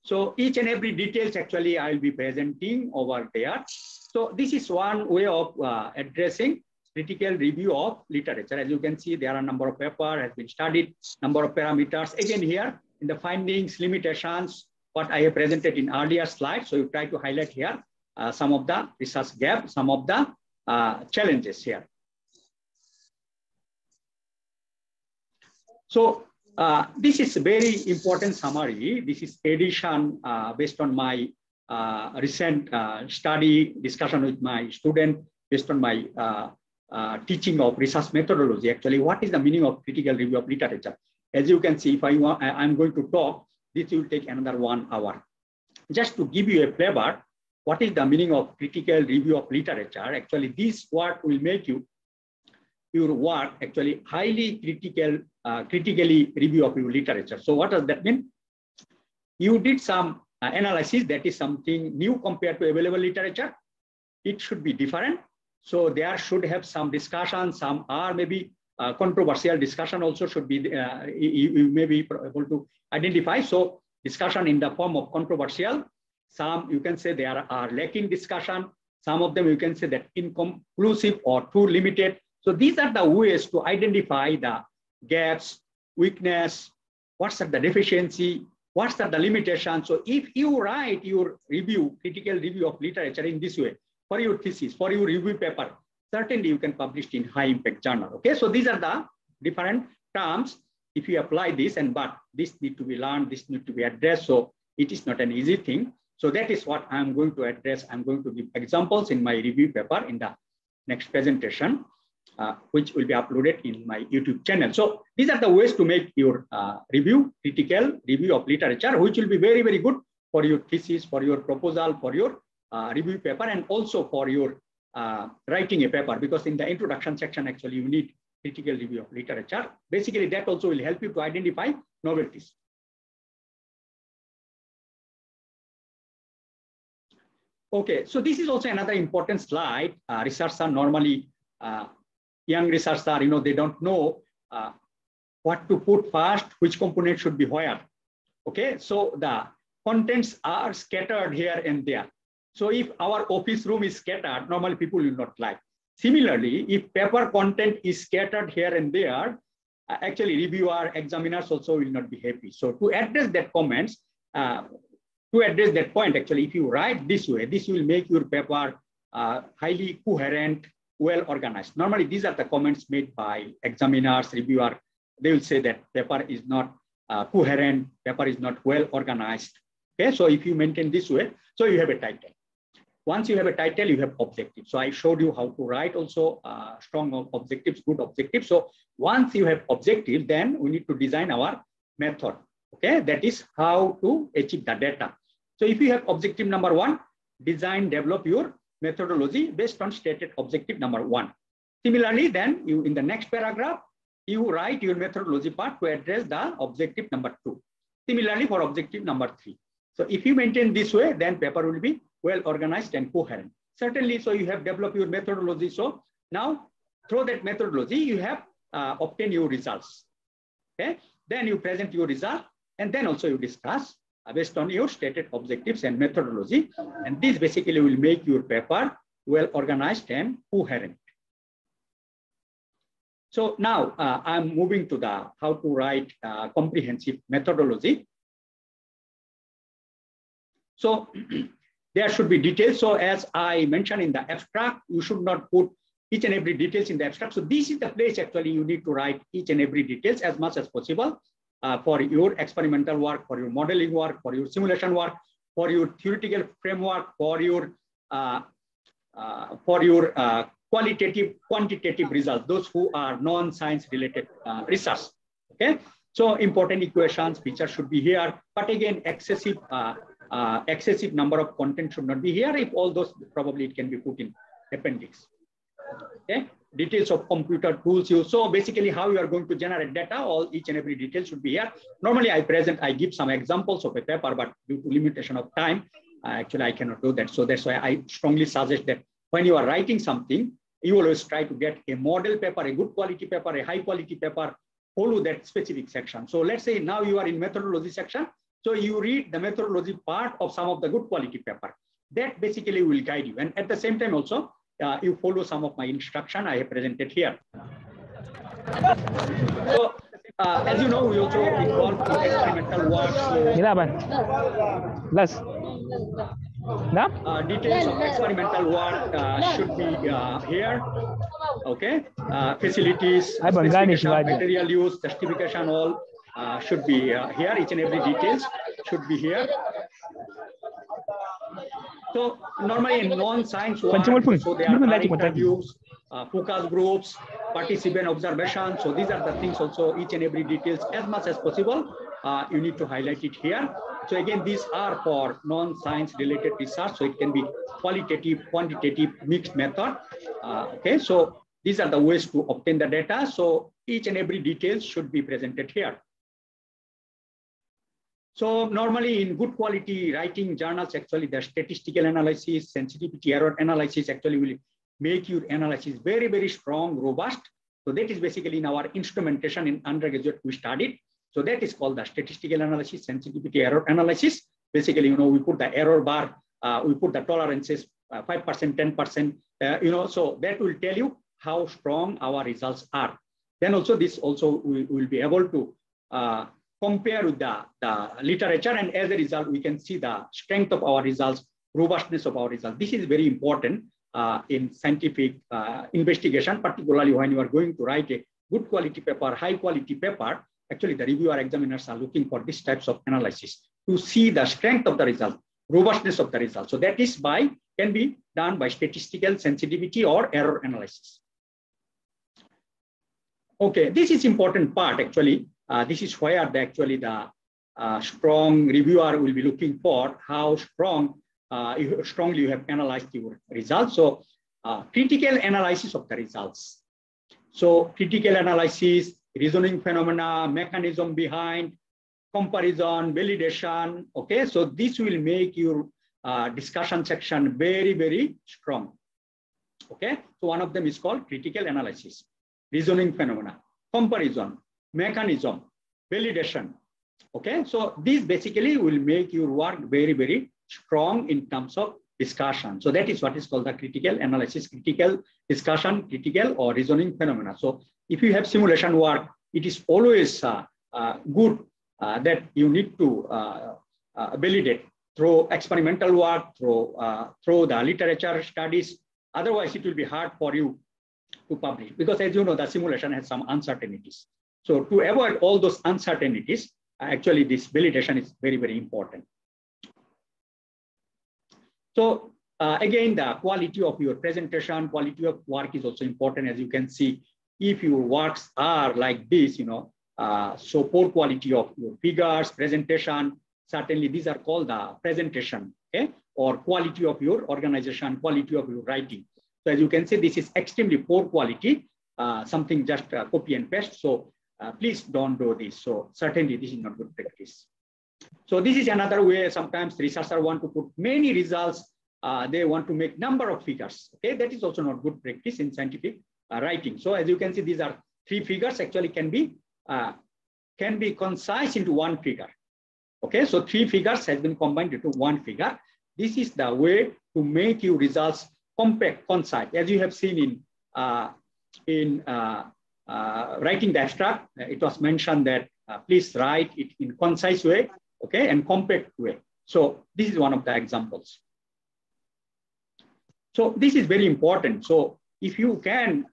Speaker 5: So each and every details actually I will be presenting over there. So this is one way of addressing critical review of literature. As you can see, there are a number of papers has been studied, number of parameters. Again here in the findings, limitations, what I have presented in earlier slides. So you try to highlight here some of the research gap, some of the challenges here. So this is a very important summary. This is addition based on my recent study, discussion with my student, based on my teaching of research methodology. Actually, what is the meaning of critical review of literature? As you can see, if I'm going to talk, this will take another 1 hour. Just to give you a flavor, what is the meaning of critical review of literature? Actually, this work will make your work actually highly critically review of your literature. So what does that mean? You did some analysis that is something new compared to available literature. It should be different. So there should have some discussion, some are maybe controversial discussion also should be, you may be able to identify. So discussion in the form of controversial. Some you can say there are lacking discussion. Some of them you can say that inconclusive or too limited. So these are the ways to identify the gaps, weakness, what's the deficiency, what's the limitation. So if you write your review, critical review of literature in this way, for your thesis, for your review paper, certainly you can publish in high impact journal. Okay, so these are the different terms. If you apply this, but this need to be learned, this need to be addressed. So it is not an easy thing. So that is what I'm going to address. I'm going to give examples in my review paper in the next presentation, which will be uploaded in my YouTube channel. So these are the ways to make your review, critical review of literature, which will be very, very good for your thesis, for your proposal, for your review paper, and also for your writing a paper, because in the introduction section, actually, you need critical review of literature. Basically, that also will help you to identify novelties. Okay, so this is also another important slide. Researchers are normally, young researchers, they don't know what to put first, which component should be where. Okay, so the contents are scattered here and there. So if our office room is scattered, normally people will not like. Similarly, if paper content is scattered here and there, actually reviewer, examiners also will not be happy. So to address that comments, to address that point, actually, if you write this way, this will make your paper highly coherent, well organized. Normally, these are the comments made by examiners, reviewer. They will say that paper is not coherent, paper is not well organized. Okay, so if you maintain this way, so you have a title. Once you have a title, you have objectives. So I showed you how to write also strong objectives, good objectives. So once you have objectives, then we need to design our method. Okay, that is how to achieve the data. So if you have objective number 1, design, develop your methodology based on stated objective number 1. Similarly, then you in the next paragraph, you write your methodology part to address the objective number 2. Similarly for objective number 3. So if you maintain this way, then paper will be well organized and coherent. Certainly, so you have developed your methodology. So now through that methodology, you have obtained your results. Okay, then you present your result, and then also you discuss based on your stated objectives and methodology. And this basically will make your paper well organized and coherent. So now I'm moving to the how to write comprehensive methodology. So there should be details. So as I mentioned in the abstract, you should not put each and every details in the abstract. So this is the place actually you need to write each and every details as much as possible for your experimental work, for your modeling work, for your simulation work, for your theoretical framework, for your qualitative, quantitative results, those who are non-science related research. Okay, so important equations, features should be here, but again, excessive number of content should not be here. If all those, probably it can be put in appendix. Okay, details of computer tools used. So basically, how you are going to generate data, each and every detail should be here. Normally, I give some examples of a paper, but due to limitation of time, actually I cannot do that. So that's why I strongly suggest that when you are writing something, you always try to get a model paper, a good quality paper, a high quality paper, follow that specific section. So let's say now you are in methodology section. So you read the methodology part of some of the good quality paper. That basically will guide you. And at the same time also, you follow some of my instruction I have presented here. So as you know, we also involve in experimental work. So details of experimental work should be here. Okay, facilities, specification, material use, justification, all should be here. Each and every details should be here. So normally in non-science work, so there are interviews, focus groups, participant observation. So these are the things also, each and every details as much as possible, you need to highlight it here. So again, these are for non-science related research. So it can be qualitative, quantitative, mixed method. Okay, so these are the ways to obtain the data. So each and every details should be presented here. So normally in good quality writing journals, actually the statistical analysis, sensitivity error analysis actually will make your analysis very, very strong, robust. So that is basically in our instrumentation in undergraduate we studied. So that is called the statistical analysis, sensitivity error analysis. Basically, we put the error bar, we put the tolerances 5%, 10%, so that will tell you how strong our results are. Then also this also we will be able to compare with the literature, and as a result, we can see the strength of our results, robustness of our results. This is very important in scientific investigation, particularly when you are going to write a good quality paper, high quality paper. Actually, the reviewer examiners are looking for these types of analysis to see the strength of the result, robustness of the result. So that can be done by statistical sensitivity or error analysis. Okay, this is important part actually. This is where the strong reviewer will be looking for how strongly you have analyzed your results. So critical analysis of the results. So critical analysis, reasoning phenomena, mechanism behind, comparison, validation. Okay, so this will make your discussion section very, very strong. Okay, so one of them is called critical analysis, reasoning phenomena, comparison, mechanism, validation. Okay, so this basically will make your work very, very strong in terms of discussion. So that is what is called the critical analysis, critical discussion, critical or reasoning phenomena. So if you have simulation work, it is always good that you need to validate through experimental work, through the literature studies. Otherwise, it will be hard for you to publish, because as you know, the simulation has some uncertainties. So to avoid all those uncertainties, actually this validation is very, very important. So again, the quality of your presentation, quality of work is also important. As you can see, if your works are like this, so poor quality of your figures, presentation, certainly these are called the presentation, okay, or quality of your organization, quality of your writing. So as you can see, this is extremely poor quality, something just copy and paste. So please don't do this. So certainly this is not good practice. So this is another way. Sometimes researchers want to put many results. They want to make number of figures. Okay, that is also not good practice in scientific writing. So as you can see, these are 3 figures actually can be concise into 1 figure. Okay, so 3 figures has been combined into 1 figure. This is the way to make your results compact, concise, as you have seen in writing the abstract. It was mentioned that please write it in concise way, okay, and compact way. So this is one of the examples. So this is very important. So if you can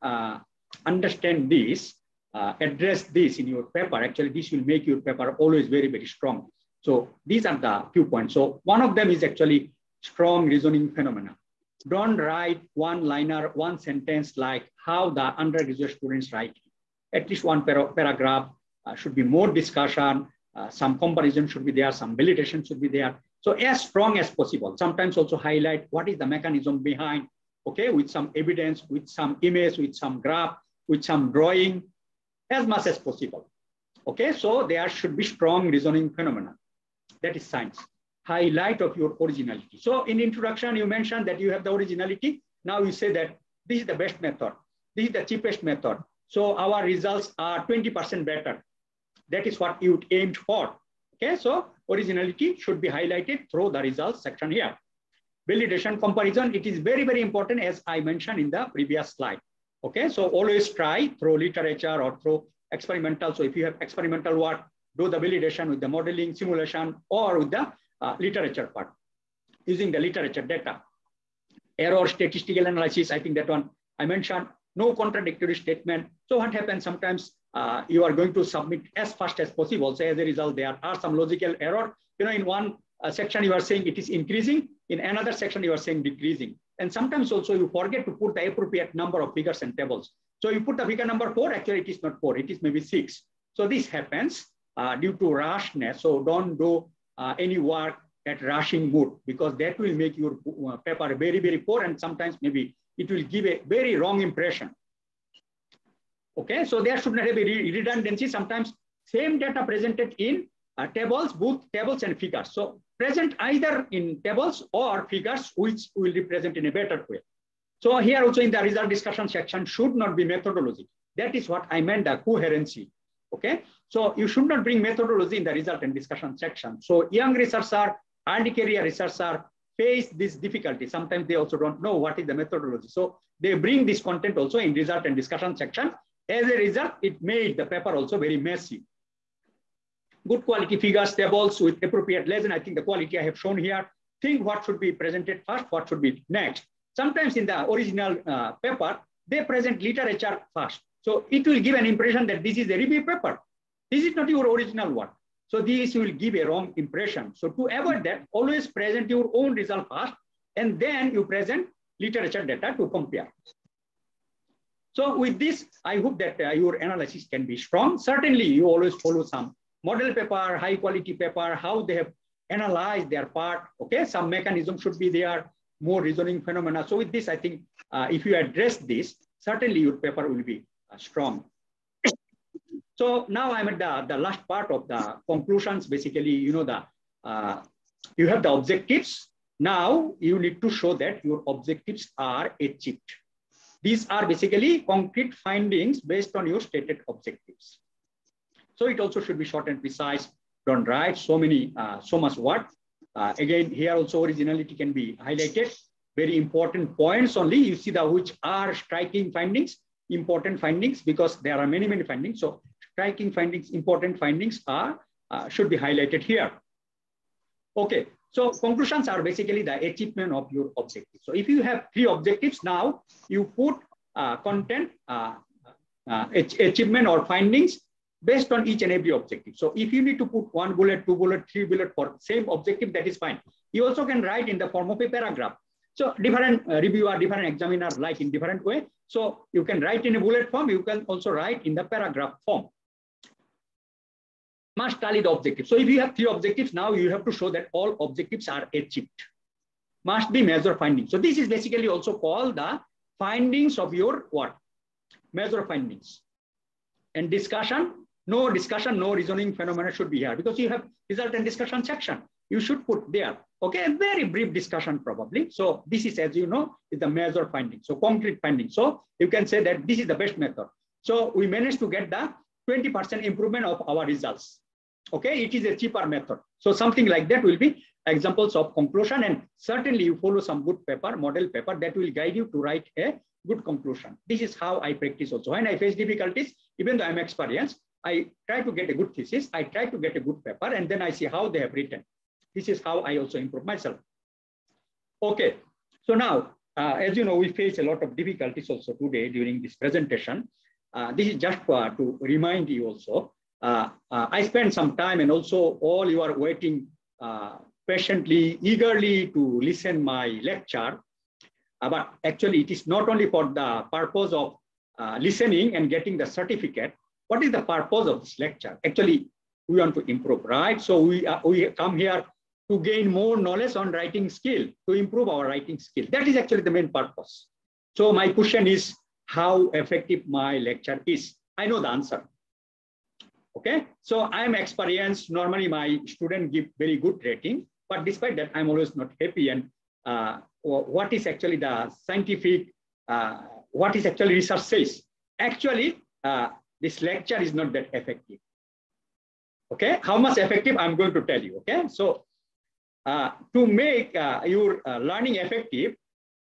Speaker 5: understand this, address this in your paper, actually this will make your paper always very, very strong. So these are the few points. So one of them is actually strong reasoning phenomena. Don't write one-liner, one sentence like how the undergraduate students write. At least one paragraph should be more discussion, some comparison should be there, some validation should be there. So as strong as possible. Sometimes also highlight what is the mechanism behind, okay, with some evidence, with some image, with some graph, with some drawing, as much as possible. Okay, so there should be strong reasoning phenomena. That is science. Highlight of your originality. So in introduction, you mentioned that you have the originality. Now you say that this is the best method. This is the cheapest method. So our results are 20% better. That is what you aimed for. Okay, so originality should be highlighted through the results section here. Validation comparison, it is very, very important as I mentioned in the previous slide. Okay, so always try through literature or through experimental. So if you have experimental work, do the validation with the modeling, simulation, or with the literature part, using the literature data. Error statistical analysis, I think that one I mentioned, no contradictory statement. So what happens sometimes you are going to submit as fast as possible. So as a result, there are some logical error. You know, in one section you are saying it is increasing, in another section you are saying decreasing. And sometimes also you forget to put the appropriate number of figures and tables. So you put the figure number 4, actually it is not 4, it is maybe 6. So this happens due to rashness. So don't do any work at rushing mood, because that will make your paper very, very poor, and sometimes maybe it will give a very wrong impression. Okay, so there should not have a redundancy. Sometimes same data presented in tables, both tables and figures. So present either in tables or figures, which will represent in a better way. So here also in the result discussion section should not be methodology. That is what I meant, the coherency. Okay, so you should not bring methodology in the result and discussion section. So young researcher, early career researcher face this difficulty. Sometimes they also don't know what is the methodology. So they bring this content also in result and discussion section. As a result, it made the paper also very messy. Good quality figures, tables with appropriate legend. I think the quality I have shown here. Think what should be presented first, what should be next. Sometimes in the original paper, they present literature first. So it will give an impression that this is a review paper. This is not your original work. So this will give a wrong impression. So to avoid that, always present your own result first, and then you present literature data to compare. So with this, I hope that your analysis can be strong. Certainly, you always follow some model paper, high quality paper, how they have analyzed their part. Okay, some mechanism should be there, more reasoning phenomena. So with this, I think if you address this, certainly your paper will be strong. So now I'm at the last part of the conclusions. Basically, you know, you have the objectives. Now you need to show that your objectives are achieved. These are basically concrete findings based on your stated objectives. So it also should be short and precise. Don't write so much word. Again, here also originality can be highlighted. Very important points only. You see which are striking findings, important findings, because there are many, many findings. So striking findings, important findings are should be highlighted here. Okay, so conclusions are basically the achievement of your objective. So if you have 3 objectives, now you put content, achievement or findings based on each and every objective. So if you need to put 1 bullet, 2 bullet, 3 bullet for same objective, that is fine. You also can write in the form of a paragraph. So different reviewer, different examiner like in different way. So you can write in a bullet form. You can also write in the paragraph form. Must tally the objective. So if you have 3 objectives, now you have to show that all objectives are achieved. Must be measure findings. So this is basically also called the findings of your what? Measure findings. And discussion, no reasoning phenomena should be here, because you have result and discussion section. You should put there. Okay, a very brief discussion probably. So this is, as you know, is the measure findings. So concrete findings. So you can say that this is the best method. So we managed to get the 20% improvement of our results. Okay, it is a cheaper method. So something like that will be examples of conclusion, and certainly you follow some good paper, model paper that will guide you to write a good conclusion. This is how I practice also. When I face difficulties, even though I'm experienced, I try to get a good thesis, I try to get a good paper, and then I see how they have written. This is how I also improve myself. Okay, so now, as you know, we face a lot of difficulties also today during this presentation. This is just to remind you also. I spent some time, and also all you are waiting patiently, eagerly to listen my lecture. But actually, it is not only for the purpose of listening and getting the certificate. What is the purpose of this lecture? Actually, we want to improve, right? So we come here to gain more knowledge on writing skill, to improve our writing skill. That is actually the main purpose. So my question is how effective my lecture is. I know the answer. Okay, so I'm experienced. Normally my students give very good rating, but despite that, I'm always not happy. And what is actually the scientific, what is actually research says? Actually, this lecture is not that effective. Okay, how much effective I'm going to tell you. Okay, so to make your learning effective,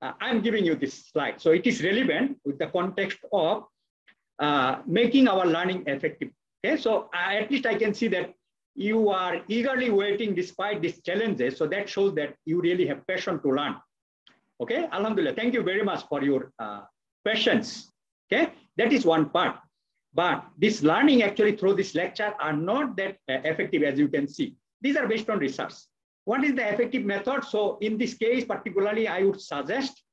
Speaker 5: I'm giving you this slide. So it is relevant with the context of making our learning effective. Okay, so at least I can see that you are eagerly waiting despite these challenges. So that shows that you really have passion to learn. Okay, Alhamdulillah, thank you very much for your patience. Okay, that is one part. But this learning actually through this lecture are not that effective, as you can see. These are based on research. What is the effective method? So in this case, particularly, I would suggest,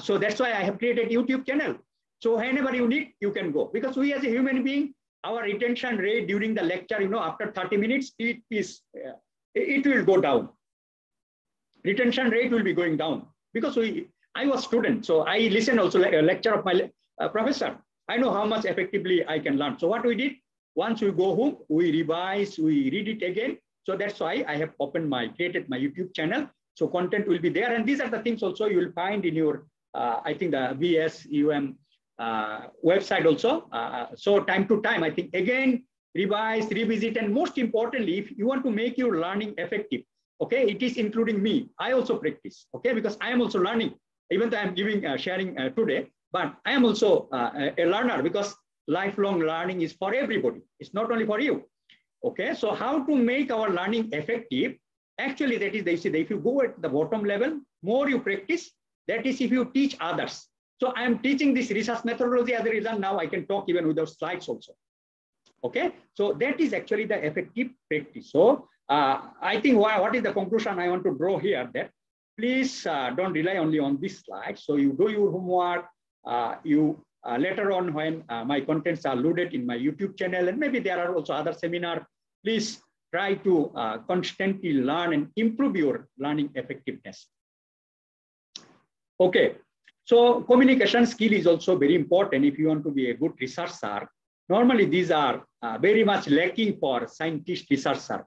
Speaker 5: so that's why I have created YouTube channel. So whenever you need, you can go. Because we as a human being, our retention rate during the lecture, you know, after 30 minutes, it will go down. Retention rate will be going down. Because I was student, so I listened also a lecture of my professor. I know how much effectively I can learn. So what we did, once we go home, we revise, we read it again. So that's why I have created my YouTube channel. So content will be there. And these are the things also you will find in your, I think the VSUM website also. So time to time, I think again, revise, revisit, and most importantly, if you want to make your learning effective, okay, it is including me. I also practice, okay, because I am also learning, even though I'm giving, sharing today, but I am also a learner because lifelong learning is for everybody. It's not only for you. Okay, so how to make our learning effective? Actually, that is, they say that if you go at the bottom level, more you practice, that is if you teach others. So I am teaching this research methodology as a result. Now I can talk even without slides also. Okay, so that is actually the effective practice. So I think what is the conclusion I want to draw here, that please don't rely only on this slide. So you do your homework, later on when my contents are loaded in my YouTube channel, and maybe there are also other seminars, please try to constantly learn and improve your learning effectiveness. Okay, so communication skill is also very important if you want to be a good researcher. Normally, these are very much lacking for scientist researcher.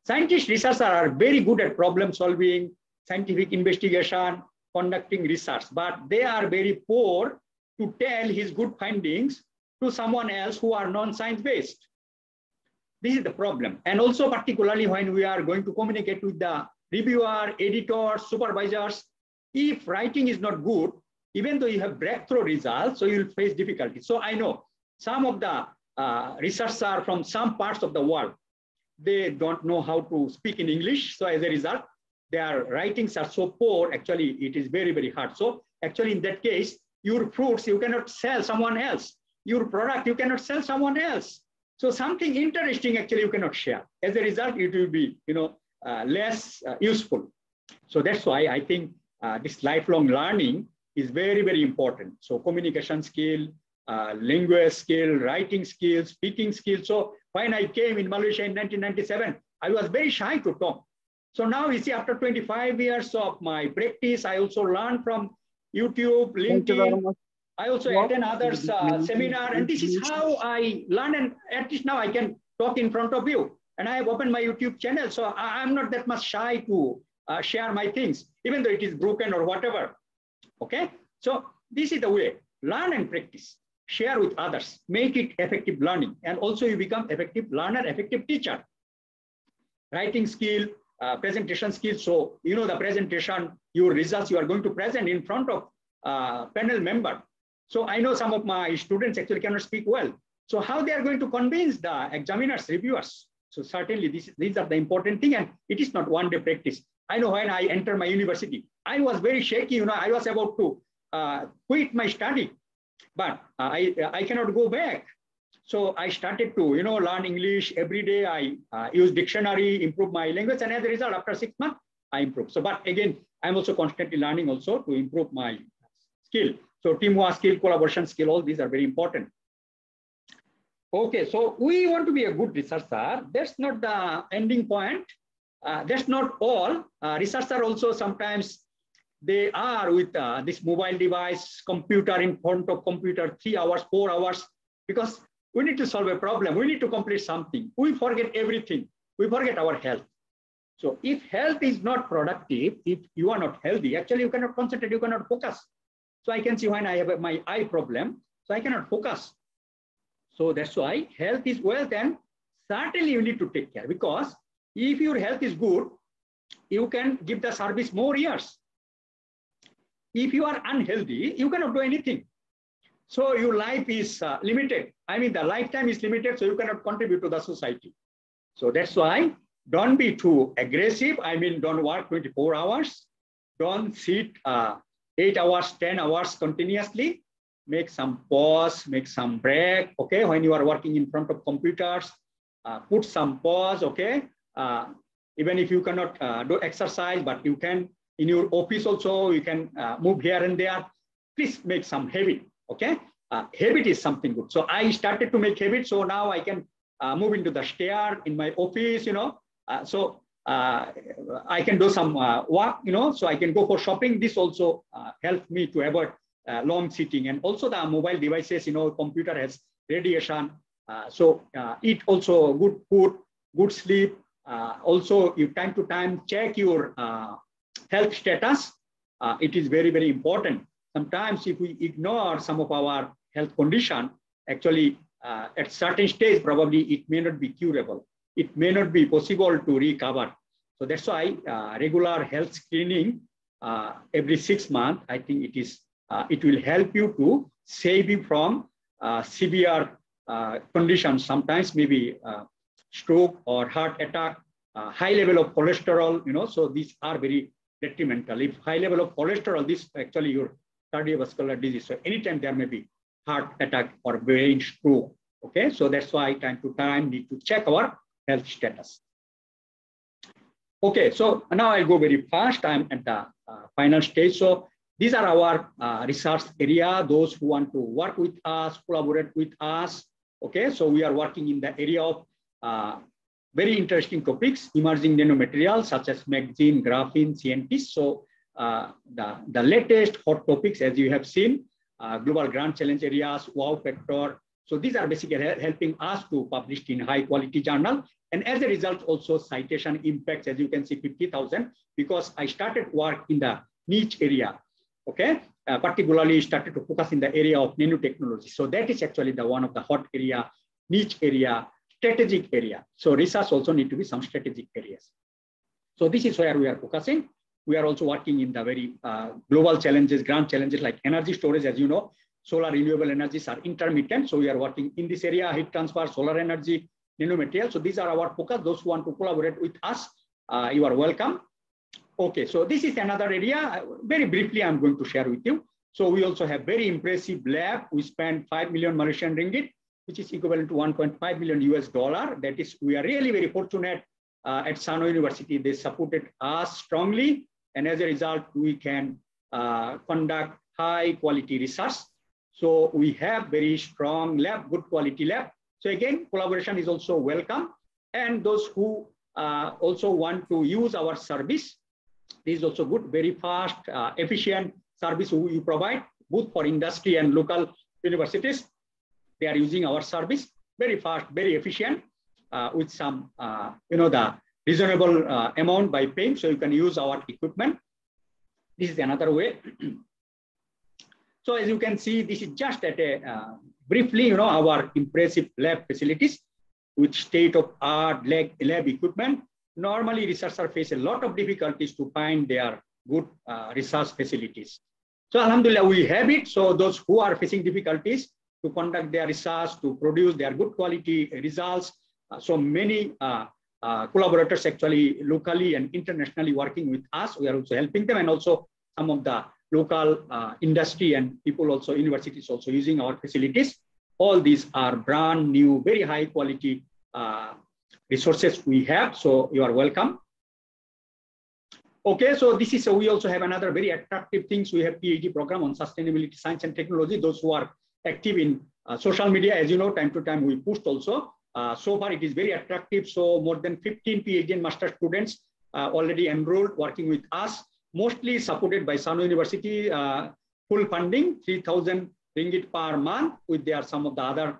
Speaker 5: Scientist researchers are very good at problem solving, scientific investigation, conducting research, but they are very poor to tell his good findings to someone else who are non-science based. This is the problem. And also particularly when we are going to communicate with the reviewer, editors, supervisors, if writing is not good, even though you have breakthrough results, so you'll face difficulties. So I know some of the researchers from some parts of the world, they don't know how to speak in English. So as a result, their writings are so poor, actually it is very, very hard. So actually in that case, your fruits, you cannot sell someone else. Your product, you cannot sell someone else. So something interesting, actually, you cannot share. As a result, it will be, less useful. So that's why I think this lifelong learning is very, very important. So communication skill, language skill, writing skills, speaking skills. So when I came in Malaysia in 1997, I was very shy to talk. So now you see, after 25 years of my practice, I also learned from YouTube, LinkedIn. I also attend others seminar, and this is how I learn. And at least now I can talk in front of you. And I have opened my YouTube channel, so I'm not that much shy to share my things, even though it is broken or whatever. Okay, so this is the way: learn and practice, share with others, make it effective learning, and also you become effective learner, effective teacher. Writing skill, presentation skills. So, you know, the presentation, your results you are going to present in front of panel member. So I know some of my students actually cannot speak well. So how they are going to convince the examiners, reviewers? So certainly these are the important thing, and it is not one-day practice. I know when I entered my university, I was very shaky. You know, I was about to quit my study, but I cannot go back. So I started to, you know, learn English every day. I use dictionary, improve my language, and as a result, after 6 months, I improved. So, but again, I'm also constantly learning also to improve my skill. So teamwork skill, collaboration skill, all these are very important. Okay, so we want to be a good researcher. That's not the ending point. That's not all. Researchers also sometimes they are with this mobile device, computer in front of computer, 3 hours, 4 hours, because we need to solve a problem. We need to complete something. We forget everything. We forget our health. So if health is not productive, if you are not healthy, actually you cannot concentrate, you cannot focus. So I can see when I have my eye problem, so I cannot focus. So that's why health is wealth, and certainly you need to take care, because if your health is good, you can give the service more years. If you are unhealthy, you cannot do anything. So your life is limited. I mean, the lifetime is limited, so you cannot contribute to the society. So that's why don't be too aggressive. I mean, don't work 24 hours. Don't sit 8 hours, 10 hours continuously. Make some pause, make some break, okay? When you are working in front of computers, put some pause, okay? Even if you cannot do exercise, but you can, in your office also, you can move here and there. Please make some habit, okay? Habit is something good. So I started to make habit, so now I can move into the stair in my office, you know? I can do some work, you know, so I can go for shopping. This also helps me to avoid long sitting. And also the mobile devices, you know, computer has radiation. So eat also good food, good sleep. Also, you time to time check your health status. It is very, very important. Sometimes if we ignore some of our health condition, actually at certain stage, probably it may not be curable. It may not be possible to recover. So that's why regular health screening every 6 months, I think it is. It will help you to save you from severe conditions, sometimes maybe stroke or heart attack, high level of cholesterol, you know, so these are very detrimental. If high level of cholesterol, this actually your cardiovascular disease. So anytime there may be heart attack or brain stroke, okay? So that's why time to time need to check our health status. Okay, so now I'll go very fast. I'm at the final stage. So these are our research area, those who want to work with us, collaborate with us. Okay, so we are working in the area of very interesting topics, emerging nanomaterials such as magazine, graphene, CNTs. So the latest hot topics, as you have seen, global grand challenge areas, wow factor. So these are basically helping us to publish in high quality journal. And as a result, also citation impacts, as you can see, 50,000, because I started work in the niche area. Okay, particularly started to focus in the area of nanotechnology. So that is actually the one of the hot area, niche area, strategic area. So research also need to be some strategic areas. So this is where we are focusing. We are also working in the very global challenges, grand challenges like energy storage. As you know, solar renewable energies are intermittent. So we are working in this area, heat transfer, solar energy, nanomaterial. So these are our focus. Those who want to collaborate with us, you are welcome. Okay, so this is another area. Very briefly, I'm going to share with you. So we also have very impressive lab. We spent 5 million Malaysian ringgit, which is equivalent to $1.5 million US. That is, we are really very fortunate at Sano University. They supported us strongly. And as a result, we can conduct high quality research. So we have very strong lab, good quality lab. So again, collaboration is also welcome. And those who also want to use our service, this is also good, very fast, efficient service we provide, both for industry and local universities. They are using our service, very fast, very efficient, with some, the reasonable amount by paying. So you can use our equipment. This is another way. So as you can see, this is just at a briefly, our impressive lab facilities with state-of-art lab equipment. normally researchers face a lot of difficulties to find their good research facilities. So Alhamdulillah, we have it. So those who are facing difficulties to conduct their research, to produce their good quality results, so many collaborators actually locally and internationally working with us. We are also helping them, and also some of the local industry and people also, universities also using our facilities. All these are brand new, very high quality resources we have. So you are welcome. Okay, so this is, we also have another very attractive things. We have PhD program on sustainability, science and technology. Those who are active in social media, as you know, time to time we post also. So far it is very attractive. So more than 15 PhD and master students already enrolled working with us, mostly supported by Sano University, full funding, 3,000 ringgit per month, with their some of the other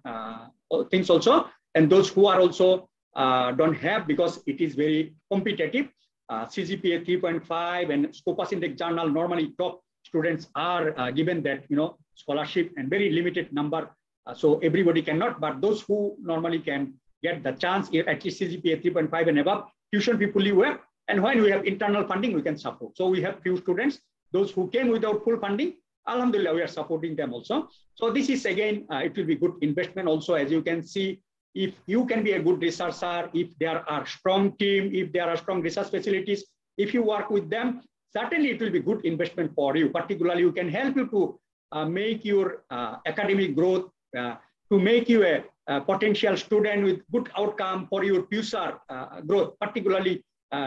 Speaker 5: things also. And those who are also don't have, because it is very competitive, CGPA 3.5 and Scopus Index Journal, normally top students are given that, you know, scholarship, and very limited number. So everybody cannot, but those who normally can get the chance, at least CGPA 3.5 and above, tuition fee fully waived. And when we have internal funding, we can support. So we have few students, those who came without full funding, Alhamdulillah, we are supporting them also. So this is again, it will be good investment also. As you can see, if you can be a good researcher, if there are strong team, if there are strong research facilities, if you work with them, certainly it will be good investment for you. Particularly, you can help you to make your academic growth, to make you a potential student with good outcome for your future growth, particularly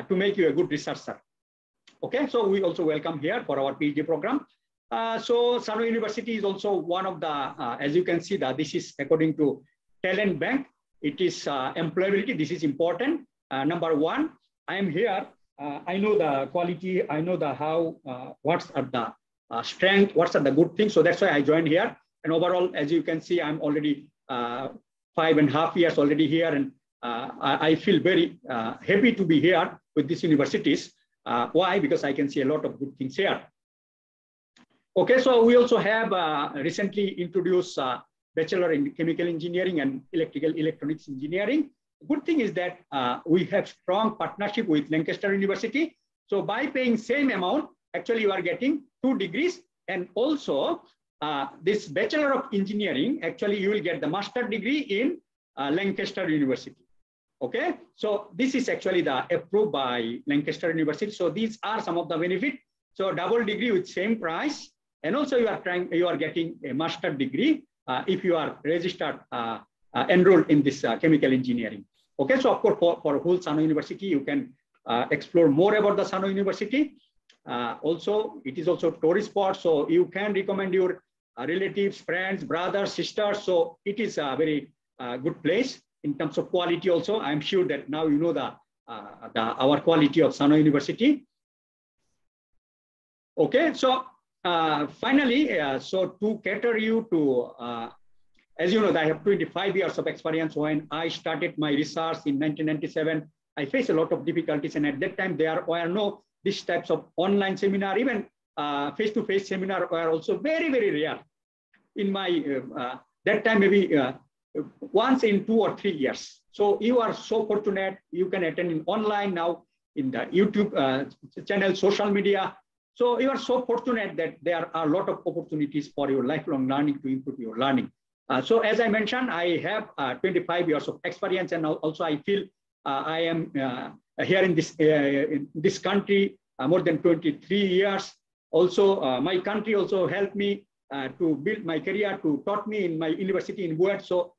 Speaker 5: to make you a good researcher. Okay, so we also welcome here for our PhD program. So Sano University is also one of the, as you can see, that this is according to Talent Bank. It is employability. This is important. Number one, I am here. I know the quality. I know the how. What's are the strength? What's are the good things? So that's why I joined here. And overall, as you can see, I'm already 5.5 years already here, and I feel very happy to be here with these universities. Why? Because I can see a lot of good things here. Okay, so we also have recently introduced Bachelor in Chemical Engineering and Electrical Electronics Engineering. The good thing is that we have strong partnership with Lancaster University. So by paying same amount, actually you are getting 2 degrees, and also this Bachelor of Engineering, actually you will get the master degree in Lancaster University. Okay, so this is actually the approved by Lancaster University. So these are some of the benefits. So double degree with same price, and also you are getting a master degree if you are registered, enrolled in this chemical engineering. Okay, so of course for whole Sano University, you can explore more about the Sano University. Also, it is also tourist spot, so you can recommend your relatives, friends, brothers, sisters. So it is a very good place in terms of quality. Also, I'm sure that now you know our quality of Sano University. Okay, so finally, so to cater you to, as you know, I have 25 years of experience. When I started my research in 1997, I faced a lot of difficulties, and at that time there were no these types of online seminar, even face-to-face seminar were also very, very rare. In my that time, maybe once in 2 or 3 years. So you are so fortunate, you can attend in online now, in the YouTube channel, social media. So you are so fortunate that there are a lot of opportunities for your lifelong learning to improve your learning. So as I mentioned, I have 25 years of experience, and also I feel I am here in this country more than 23 years. Also, my country also helped me to build my career, to taught me in my university in 𝑣𝒂𝒏. So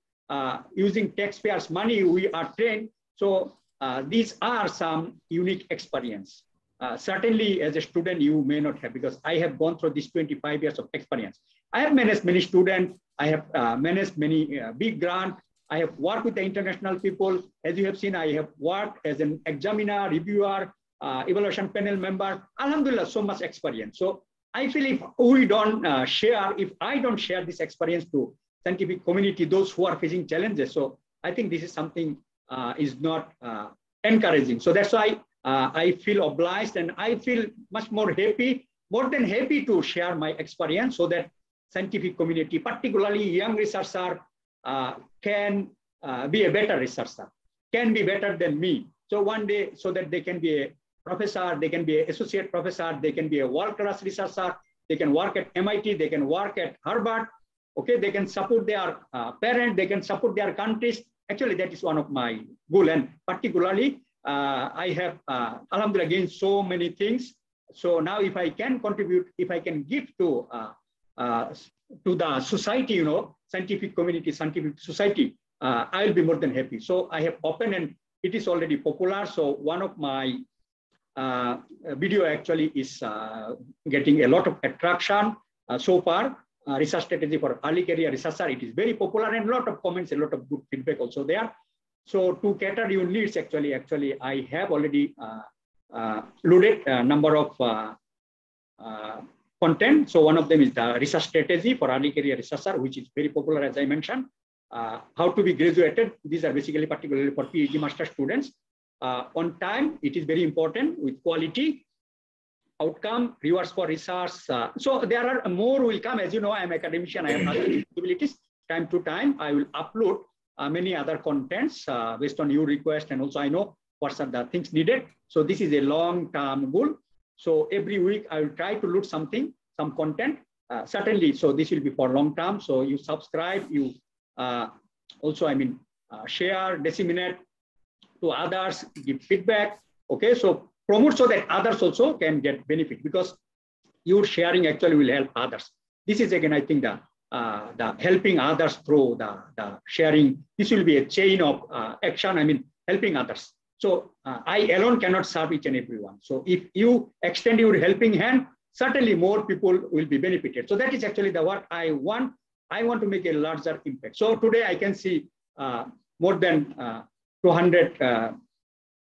Speaker 5: using taxpayers' money, we are trained. So these are some unique experience. Certainly, as a student, you may not have, because I have gone through this 25 years of experience. I have managed many students. I have managed many big grants. I have worked with the international people. As you have seen, I have worked as an examiner, reviewer, evaluation panel member. Alhamdulillah, so much experience. So I feel if we don't if I don't share this experience to scientific community, those who are facing challenges, so I think this is something is not encouraging. So that's why I feel obliged, and I feel much more happy, more than happy to share my experience, so that scientific community, particularly young researcher, can be a better researcher, can be better than me. So one day, so that they can be a professor, they can be an associate professor, they can be a world-class researcher, they can work at MIT, they can work at Harvard, okay, they can support their parents, they can support their countries. Actually, that is one of my goal, and particularly, I have, alhamdulillah, gained so many things. So now if I can contribute, if I can give to the society, you know, scientific community, scientific society, I'll be more than happy. So I have opened, and it is already popular. So one of my video actually is getting a lot of attraction so far. Research strategy for early career researcher. It is very popular, and a lot of comments, a lot of good feedback also there. So to cater your needs, actually, I have already loaded a number of content. So one of them is the research strategy for early career researcher, which is very popular, as I mentioned. How to be graduated. These are basically particularly for PhD master students. On time, it is very important, with quality, outcome, rewards for research. So there are more will come. As you know, I am an academician, I have other responsibilities. Time to time, I will upload many other contents based on your request, and also I know what are the things needed. So this is a long-term goal. So every week I will try to load something, some content, certainly. So this will be for long term. So you subscribe, you also, share, disseminate to others, give feedback. Okay, so promote so that others also can get benefit, because your sharing actually will help others. This is again, I think, the helping others through the sharing. This will be a chain of action, helping others. So I alone cannot serve each and everyone. So if you extend your helping hand, certainly more people will be benefited. So that is actually what I want. I want to make a larger impact. So today I can see more than 200,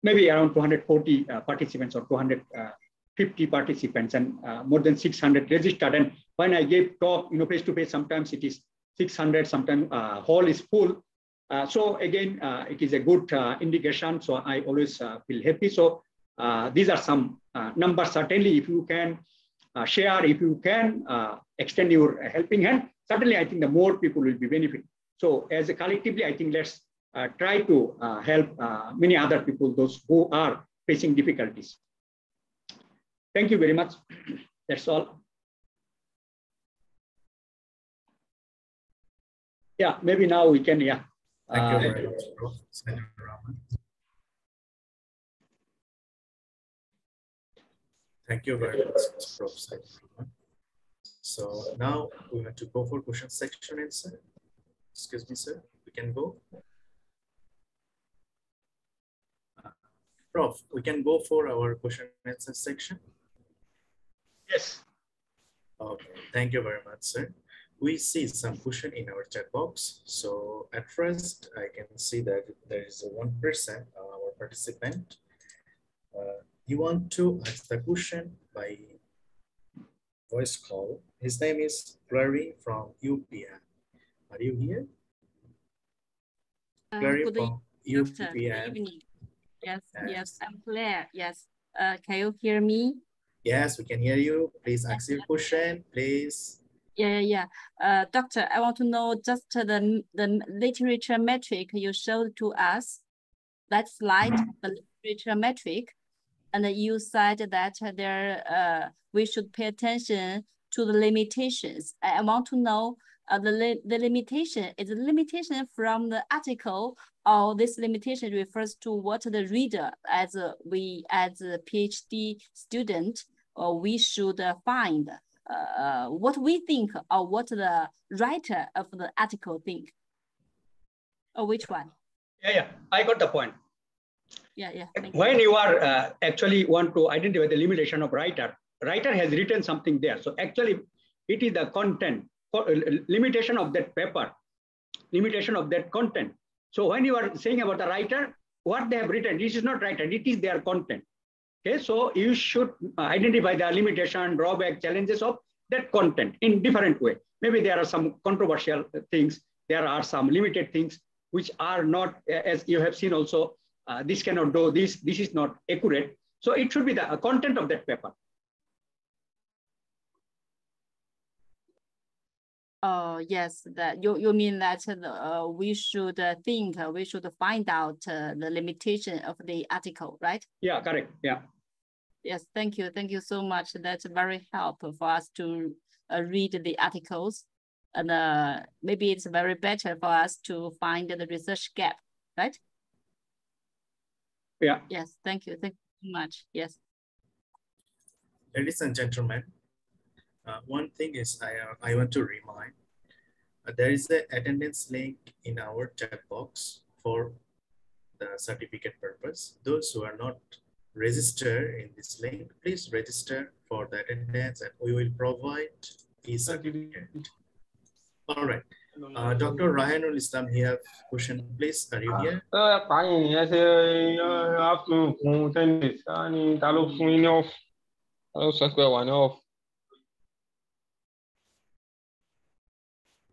Speaker 5: maybe around 240 participants, or 250 participants, and more than 600 registered. And when I gave talk, face to face, sometimes it is 600, sometimes hall is full. So again, it is a good indication. So I always feel happy. So these are some numbers. Certainly, if you can share, if you can extend your helping hand, certainly I think the more people will be benefited. So as a collectively, I think let's try to help many other people, those who are facing difficulties. Thank you very much. That's all. Yeah, maybe now we can, yeah.
Speaker 1: Thank you very much, Prof. Saidur Rahman. Thank you very much, Prof. Saidur Rahman. So now we have to go for question section answer. Excuse me, sir. We can go. Prof, we can go for our question and answer section.
Speaker 5: Yes.
Speaker 1: Okay. Thank you very much, sir. We see some question in our chat box. So at first, I can see that there is one person, our participant. He want to ask the question by voice call. His name is Clary from UPN. Are you here? Clary from UPN.
Speaker 6: Good evening. Yes, yes, I'm clear. Yes. Can you hear me?
Speaker 1: Yes, we can hear you. Please ask your question, please.
Speaker 6: Yeah. Doctor, I want to know just the literature metric you showed to us. That slide, the literature metric, and you said that we should pay attention to the limitations. I want to know the limitation. Is the limitation from the article, or this limitation refers to what the reader, as a PhD student, or we should find what we think, or what the writer of the article think, or which one?
Speaker 5: Yeah, I got the point.
Speaker 6: Yeah.
Speaker 5: When you are actually want to identify the limitation of writer has written something there. So actually, it is the content, limitation of that paper, limitation of that content. So when you are saying about the writer, what they have written, this is not writer, it is their content. Okay, so you should identify the limitation, drawback, challenges of that content in different way. Maybe there are some controversial things, there are some limited things which are not, as you have seen also, this cannot do this is not accurate. So it should be the content of that paper.
Speaker 6: Yes, that you mean that we should think, we should find out the limitation of the article, right?
Speaker 5: Yeah, correct. Yeah.
Speaker 6: Yes, thank you. Thank you so much. That's very helpful for us to read the articles. And maybe it's very better for us to find the research gap, right?
Speaker 5: Yeah.
Speaker 6: Yes, thank you. Thank you so much. Yes.
Speaker 1: Ladies and gentlemen, one thing is I want to remind, there is an attendance link in our chat box for the certificate purpose. Those who are not registered in this link, please register for the attendance and we will provide a certificate. All right. Dr. Rahanul Islam, you have question, please. Are you here?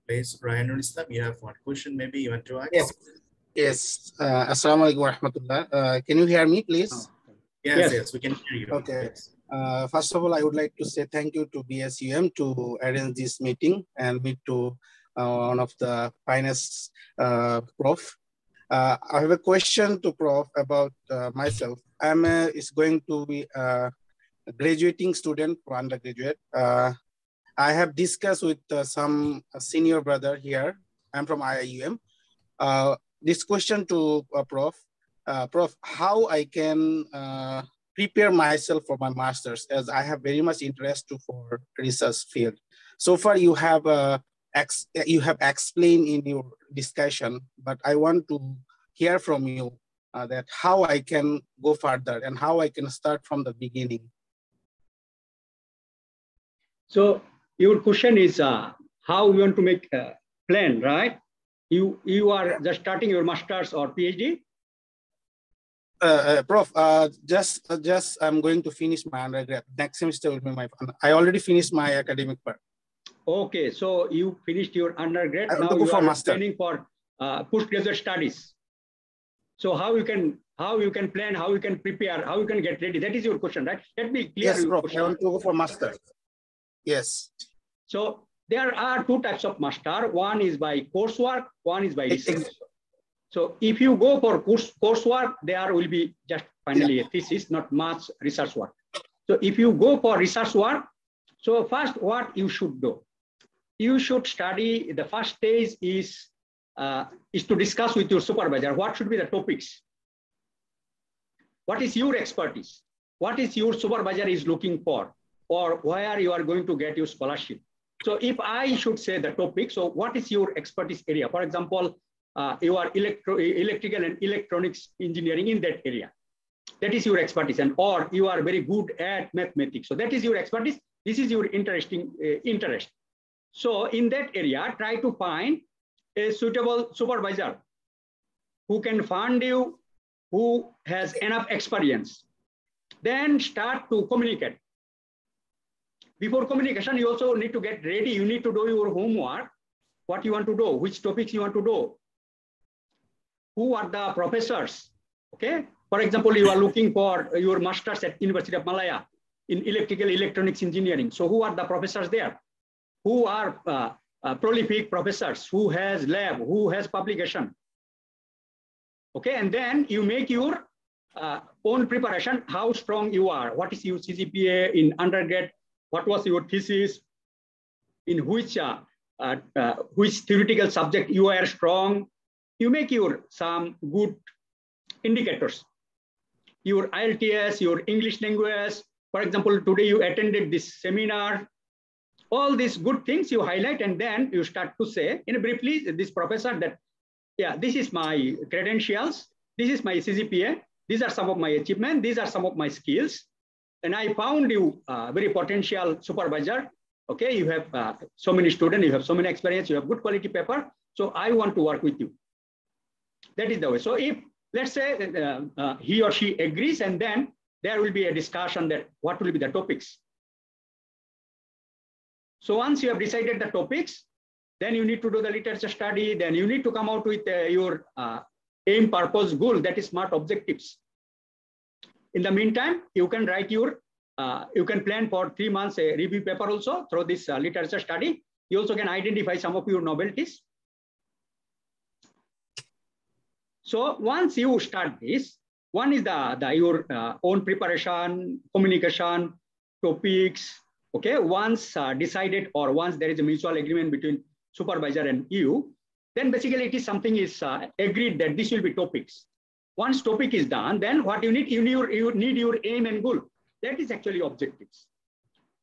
Speaker 1: Please, Rahanul Islam, you have one question, maybe you want to ask?
Speaker 7: Yes. Yes. Assalamualaikum warahmatullah. Can you hear me, please?
Speaker 1: Yes, we can hear you.
Speaker 7: Okay.
Speaker 1: Yes.
Speaker 7: First of all, I would like to say thank you to BSUM to arrange this meeting and meet to one of the finest Prof. I have a question to Prof about myself. I'm is going to be a graduating student for undergraduate. I have discussed with some senior brother here. I'm from IIUM. This question to Prof. Prof, how I can prepare myself for my master's, as I have very much interest for research field. So far, you have explained in your discussion, but I want to hear from you that how I can go further and how I can start from the beginning.
Speaker 5: So your question is how you want to make a plan, right? You are just starting your master's or PhD?
Speaker 7: Prof, just I'm going to finish my undergrad. Next semester will be my. I already finished my academic part.
Speaker 5: Okay, so you finished your undergrad. Now
Speaker 7: you are
Speaker 5: master. Planning for postgraduate studies. So how you can plan, how you can prepare, how you can get ready? That is your question, right? Let me clear
Speaker 7: yes,
Speaker 5: your
Speaker 7: Prof.
Speaker 5: question.
Speaker 7: I want to go for master. Yes.
Speaker 5: So there are two types of master. One is by coursework, one is by research. So if you go for coursework, there will be just finally a thesis, not much research work. So if you go for research work, so first what you should do, you should study. The first stage is to discuss with your supervisor what should be the topics. What is your expertise? What is your supervisor is looking for, or where you are going to get your scholarship? So if I should say the topic, so what is your expertise area? For example, you are electrical and electronics engineering in that area. That is your expertise, and or you are very good at mathematics. So that is your expertise. This is your interest. So in that area, try to find a suitable supervisor who can fund you, who has enough experience. Then start to communicate. Before communication, you also need to get ready. You need to do your homework, what you want to do, which topics you want to do. Who are the professors? Okay. For example, you are looking for your master's at University of Malaya in electrical electronics engineering. So who are the professors there? Who are prolific professors? Who has lab? Who has publication? Okay. And then you make your own preparation, how strong you are. What is your CGPA in undergrad? What was your thesis? In which theoretical subject you are strong? You make your some good indicators. Your IELTS, your English language. For example, today you attended this seminar. All these good things you highlight, and then you start to say, in briefly, this professor that, yeah, this is my credentials. This is my CGPA. These are some of my achievements. These are some of my skills. And I found you very potential supervisor. Okay, you have so many students, you have so many experience, you have good quality paper. So I want to work with you. That is the way. So if, let's say, he or she agrees, and then there will be a discussion that what will be the topics. So once you have decided the topics, then you need to do the literature study. Then you need to come out with your aim, purpose, goal, that is SMART objectives. In the meantime, you can write your, you can plan for 3 months a review paper also through this literature study. You also can identify some of your novelties. So once you start this, one is your own preparation, communication, topics. Okay, once decided or once there is a mutual agreement between supervisor and you, then basically it is something is agreed that this will be topics. Once topic is done, then what you need, you need your aim and goal. That is actually objectives.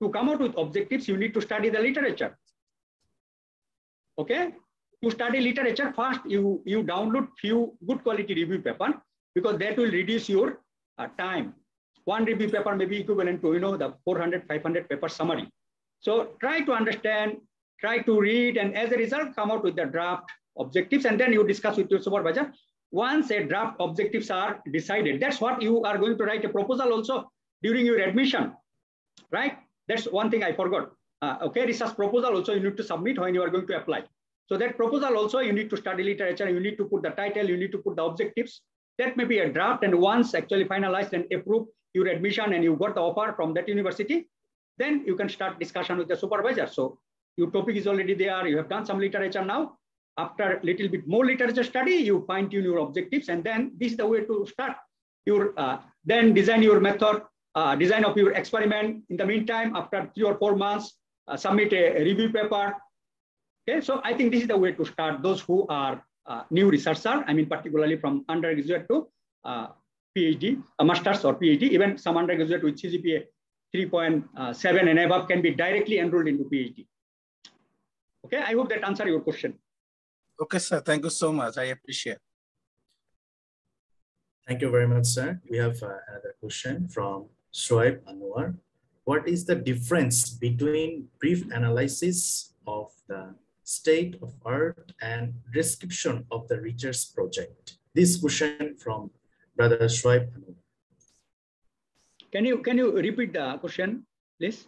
Speaker 5: To come out with objectives, you need to study the literature. Okay, to study literature, first you download few good quality review paper, because that will reduce your time. One review paper may be equivalent to the 400, 500 paper summary. So try to understand, try to read, and as a result, come out with the draft objectives, and then you discuss with your supervisor. Once a draft objectives are decided, that's what you are going to write a proposal also during your admission, right? That's one thing I forgot. Okay, research proposal also you need to submit when you are going to apply. So that proposal also you need to study literature, you need to put the title, you need to put the objectives. That may be a draft, and once actually finalized and approved your admission and you got the offer from that university, then you can start discussion with the supervisor. So your topic is already there, you have done some literature now. After a little bit more literature study, you fine tune your objectives, and then this is the way to start your, then design your method, design of your experiment. In the meantime, after 3 or 4 months, submit a review paper. Okay, so I think this is the way to start. Those who are new researcher, I mean, particularly from undergraduate to PhD, a master's or PhD, even some undergraduate with CGPA 3.7 and above can be directly enrolled into PhD. Okay, I hope that answers your question.
Speaker 7: Okay, sir. Thank you so much. I appreciate.
Speaker 1: Thank you very much, sir. We have another question from Shoaib Anwar. What is the difference between brief analysis of the state of art and description of the research project? This question from Brother Shoaib Anwar.
Speaker 5: Can you repeat the question, please?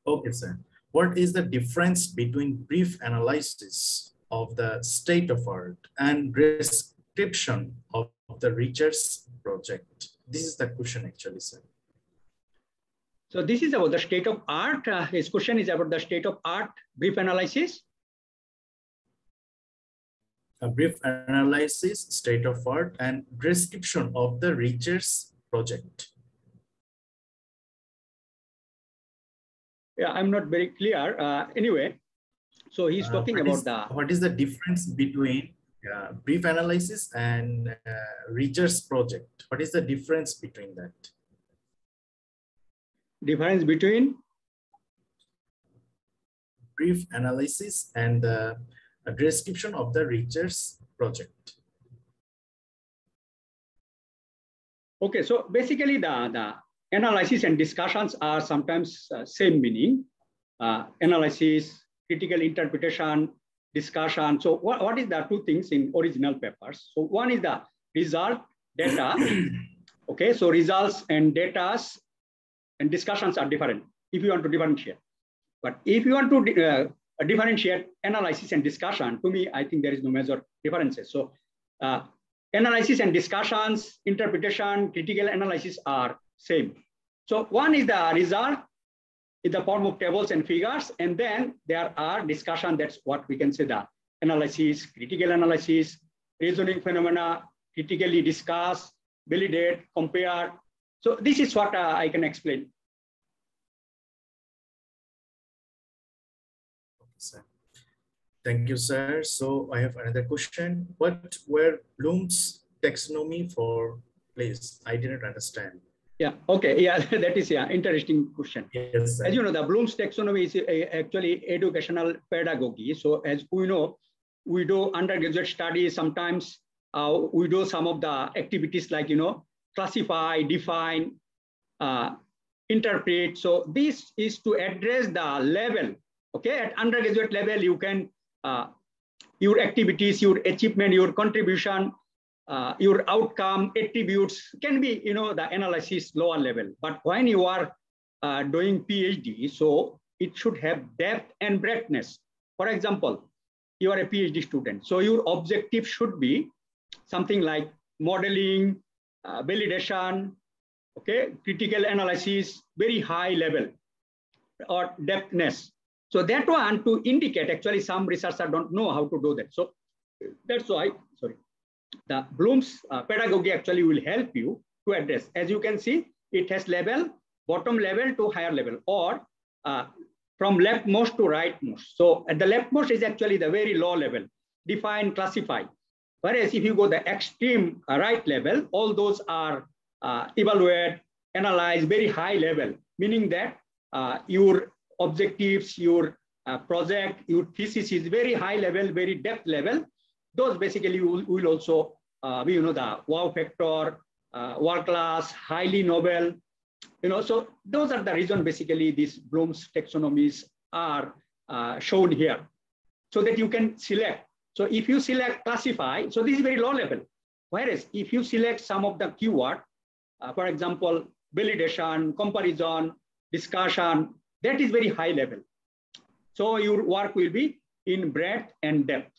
Speaker 1: Okay, sir. What is the difference between brief analysis of the state of art and description of the research project? This is the question actually, sir.
Speaker 5: So this is about the state of art. His question is about the state of art, brief analysis.
Speaker 1: A brief analysis, state of art, and description of the research project.
Speaker 5: Yeah, I'm not very clear. Anyway, so he's talking about
Speaker 1: what is the difference between brief analysis and research project? What is the difference between that?
Speaker 5: Difference between
Speaker 1: brief analysis and the description of the research project.
Speaker 5: Okay, so basically the analysis and discussions are sometimes same meaning. Analysis, critical interpretation, discussion. So what is the two things in original papers? So one is the result, data. Okay, so results and data and discussions are different if you want to differentiate. But if you want to differentiate analysis and discussion, to me, I think there is no major differences. So analysis and discussions, interpretation, critical analysis are same. So one is the result in the form of tables and figures, and then there are discussion. That's what we can say the analysis, critical analysis, reasoning phenomena, critically discuss, validate, compare. So this is what I can explain.
Speaker 1: Okay, sir. Thank you, sir. So I have another question. What were Bloom's taxonomy for? Please, I didn't understand.
Speaker 5: Yeah, okay, yeah, that is interesting question.
Speaker 1: Yes, sir.
Speaker 5: As you know, the Bloom's taxonomy is actually educational pedagogy. So as we know, we do undergraduate studies. Sometimes we do some of the activities like, classify, define, interpret. So this is to address the level. Okay, at undergraduate level, you can, your activities, your achievement, your contribution, your outcome, attributes can be, the analysis lower level. But when you are doing PhD, so it should have depth and breadthness. For example, you are a PhD student. So your objective should be something like modeling, validation, okay, critical analysis, very high level or depthness. So that one to indicate, actually some researchers don't know how to do that. So that's why, sorry, the Bloom's pedagogy actually will help you to address. As you can see, it has level, bottom level to higher level, or from leftmost to rightmost. So at the leftmost is actually the very low level, define, classify. Whereas if you go the extreme right level, all those are evaluate, analyze, very high level, meaning that your objectives, your project, your thesis is very high level, very depth level. Those basically will also be, the wow factor, world class, highly novel, so those are the reason basically these Bloom's taxonomies are shown here so that you can select. So if you select classify, so this is very low level. Whereas if you select some of the keyword, for example, validation, comparison, discussion, that is very high level. So your work will be in breadth and depth.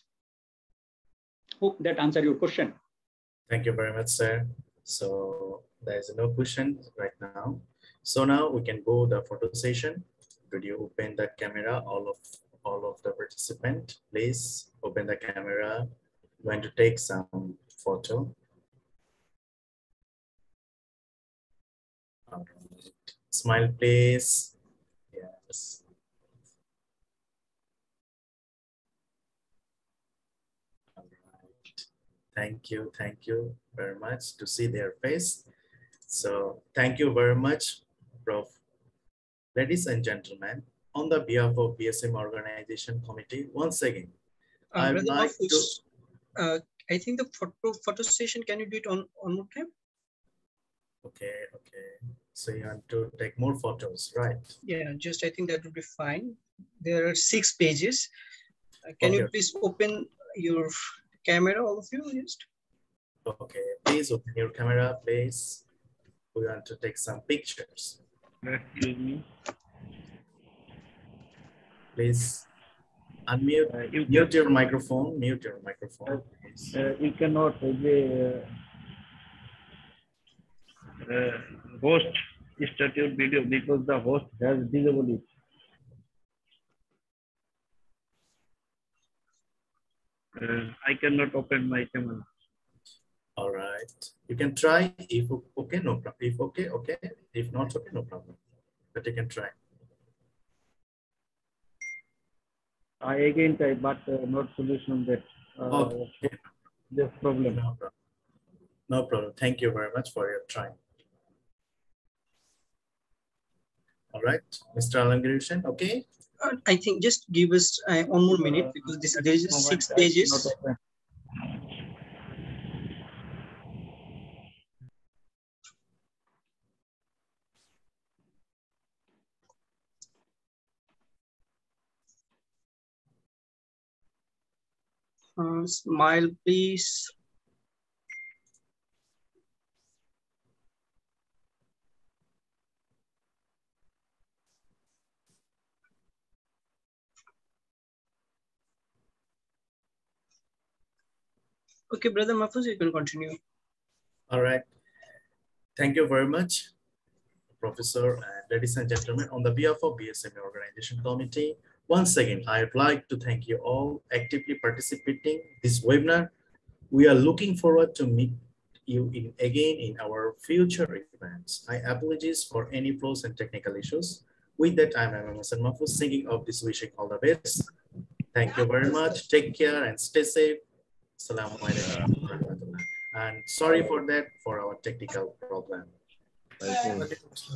Speaker 5: Hope that answered your question.
Speaker 1: Thank you very much, sir. So there is no question right now. So now we can go the photo session. Could you open the camera, all of the participants, please open the camera. I'm going to take some photo. All right. Smile, please. Yes. All right. Thank you very much to see their face. So thank you very much, Prof. Ladies and gentlemen, on the behalf of BSM Organization Committee, once again, I'd like to...
Speaker 2: I think the photo session, can you do it on one more time?
Speaker 1: Okay. So you want to take more photos, right?
Speaker 2: Yeah, I think that would be fine. There are 6 pages. Can you please open your camera, all of you? Just.
Speaker 1: Okay, please open your camera, please. We want to take some pictures.
Speaker 8: Excuse me.
Speaker 1: Please unmute. Mute your microphone. Mute your microphone. Please.
Speaker 8: You cannot host start your video because the host has disabled it. I cannot open my camera.
Speaker 1: All right. You can try. If okay, no problem. If okay, okay. If not okay, no problem. But you can try.
Speaker 8: I again try, but not solution that
Speaker 1: Okay.
Speaker 8: this problem.
Speaker 1: No problem. No problem. Thank you very much for your time. All right, Mr. Alangirishan, okay?
Speaker 2: I think just give us 1 more minute because there is 6 pages. Smile, please. Okay, Brother Mahfouz, you can continue.
Speaker 1: All right. Thank you very much, Professor, and ladies and gentlemen. On the behalf of BSM Organization Committee, once again, I'd like to thank you all actively participating in this webinar. We are looking forward to meet you again in our future events. I apologize for any flaws and technical issues. With that, I'm Rahman Mahfouz, singing of this, wishing all the best. Thank you very much. Take care and stay safe. Assalamu alaikum. And sorry for that, for our technical problem.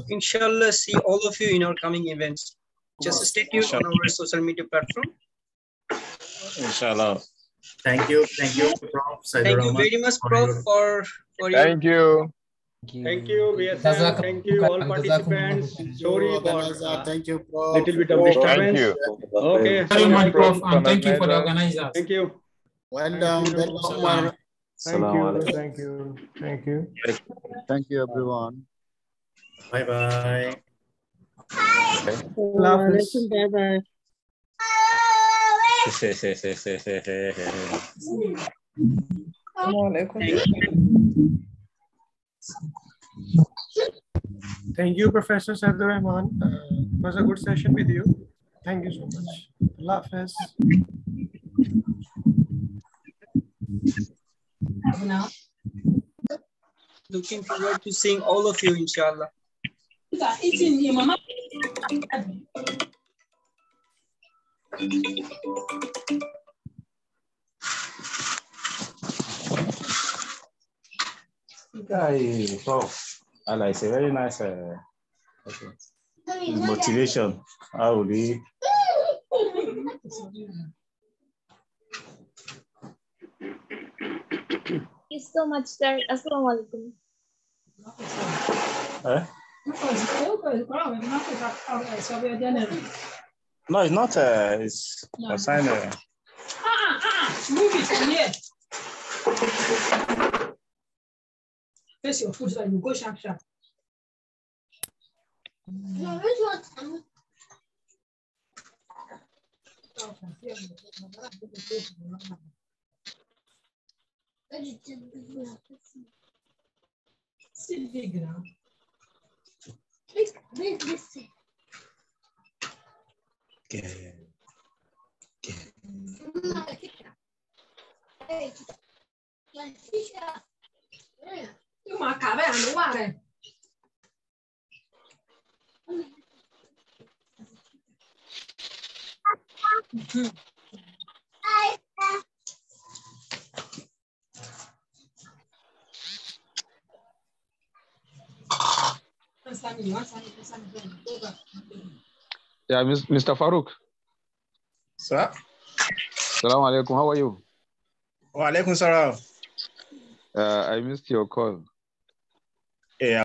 Speaker 2: Inshallah, see all of you in our coming events. Just stay tuned on our social media platform.
Speaker 9: Inshallah.
Speaker 1: Thank you, Prof. Saidur
Speaker 2: Thank you
Speaker 1: Rahman,
Speaker 2: very much, Prof, for
Speaker 9: Thank you.
Speaker 5: Thank you, BSM. Thank you, all participants. Sorry for
Speaker 7: thank you, Prof.
Speaker 5: little bit of disturbance.
Speaker 9: Thank you.
Speaker 5: Okay.
Speaker 10: Very much, Prof, and thank you for the organizers.
Speaker 5: Thank you.
Speaker 7: Well done.
Speaker 5: Thank you.
Speaker 9: Thank you.
Speaker 11: Thank you, everyone.
Speaker 1: Bye-bye.
Speaker 6: Bye-bye.
Speaker 12: Thank you, Professor Saidur Rahman. It was a good session with you.
Speaker 9: Thank you so much. Allah Hafiz.
Speaker 2: Looking forward to seeing all of you, inshallah.
Speaker 12: Prof, and it's a very nice motivation. How would we?
Speaker 13: Thank you so much, sir. Assalamualaikum.
Speaker 12: No, it's not. It's a sign.
Speaker 10: Move it from here. Face your foot so you go sharp, sharp. No, which one? Sit big now. Nhưng mà cả bạn đúng không này?
Speaker 14: Yeah, Mr. Farouk.
Speaker 12: Sir?
Speaker 14: Assalamu alaikum. How are you?
Speaker 12: Wa alaikum salam.
Speaker 14: I missed your call.
Speaker 12: Yeah.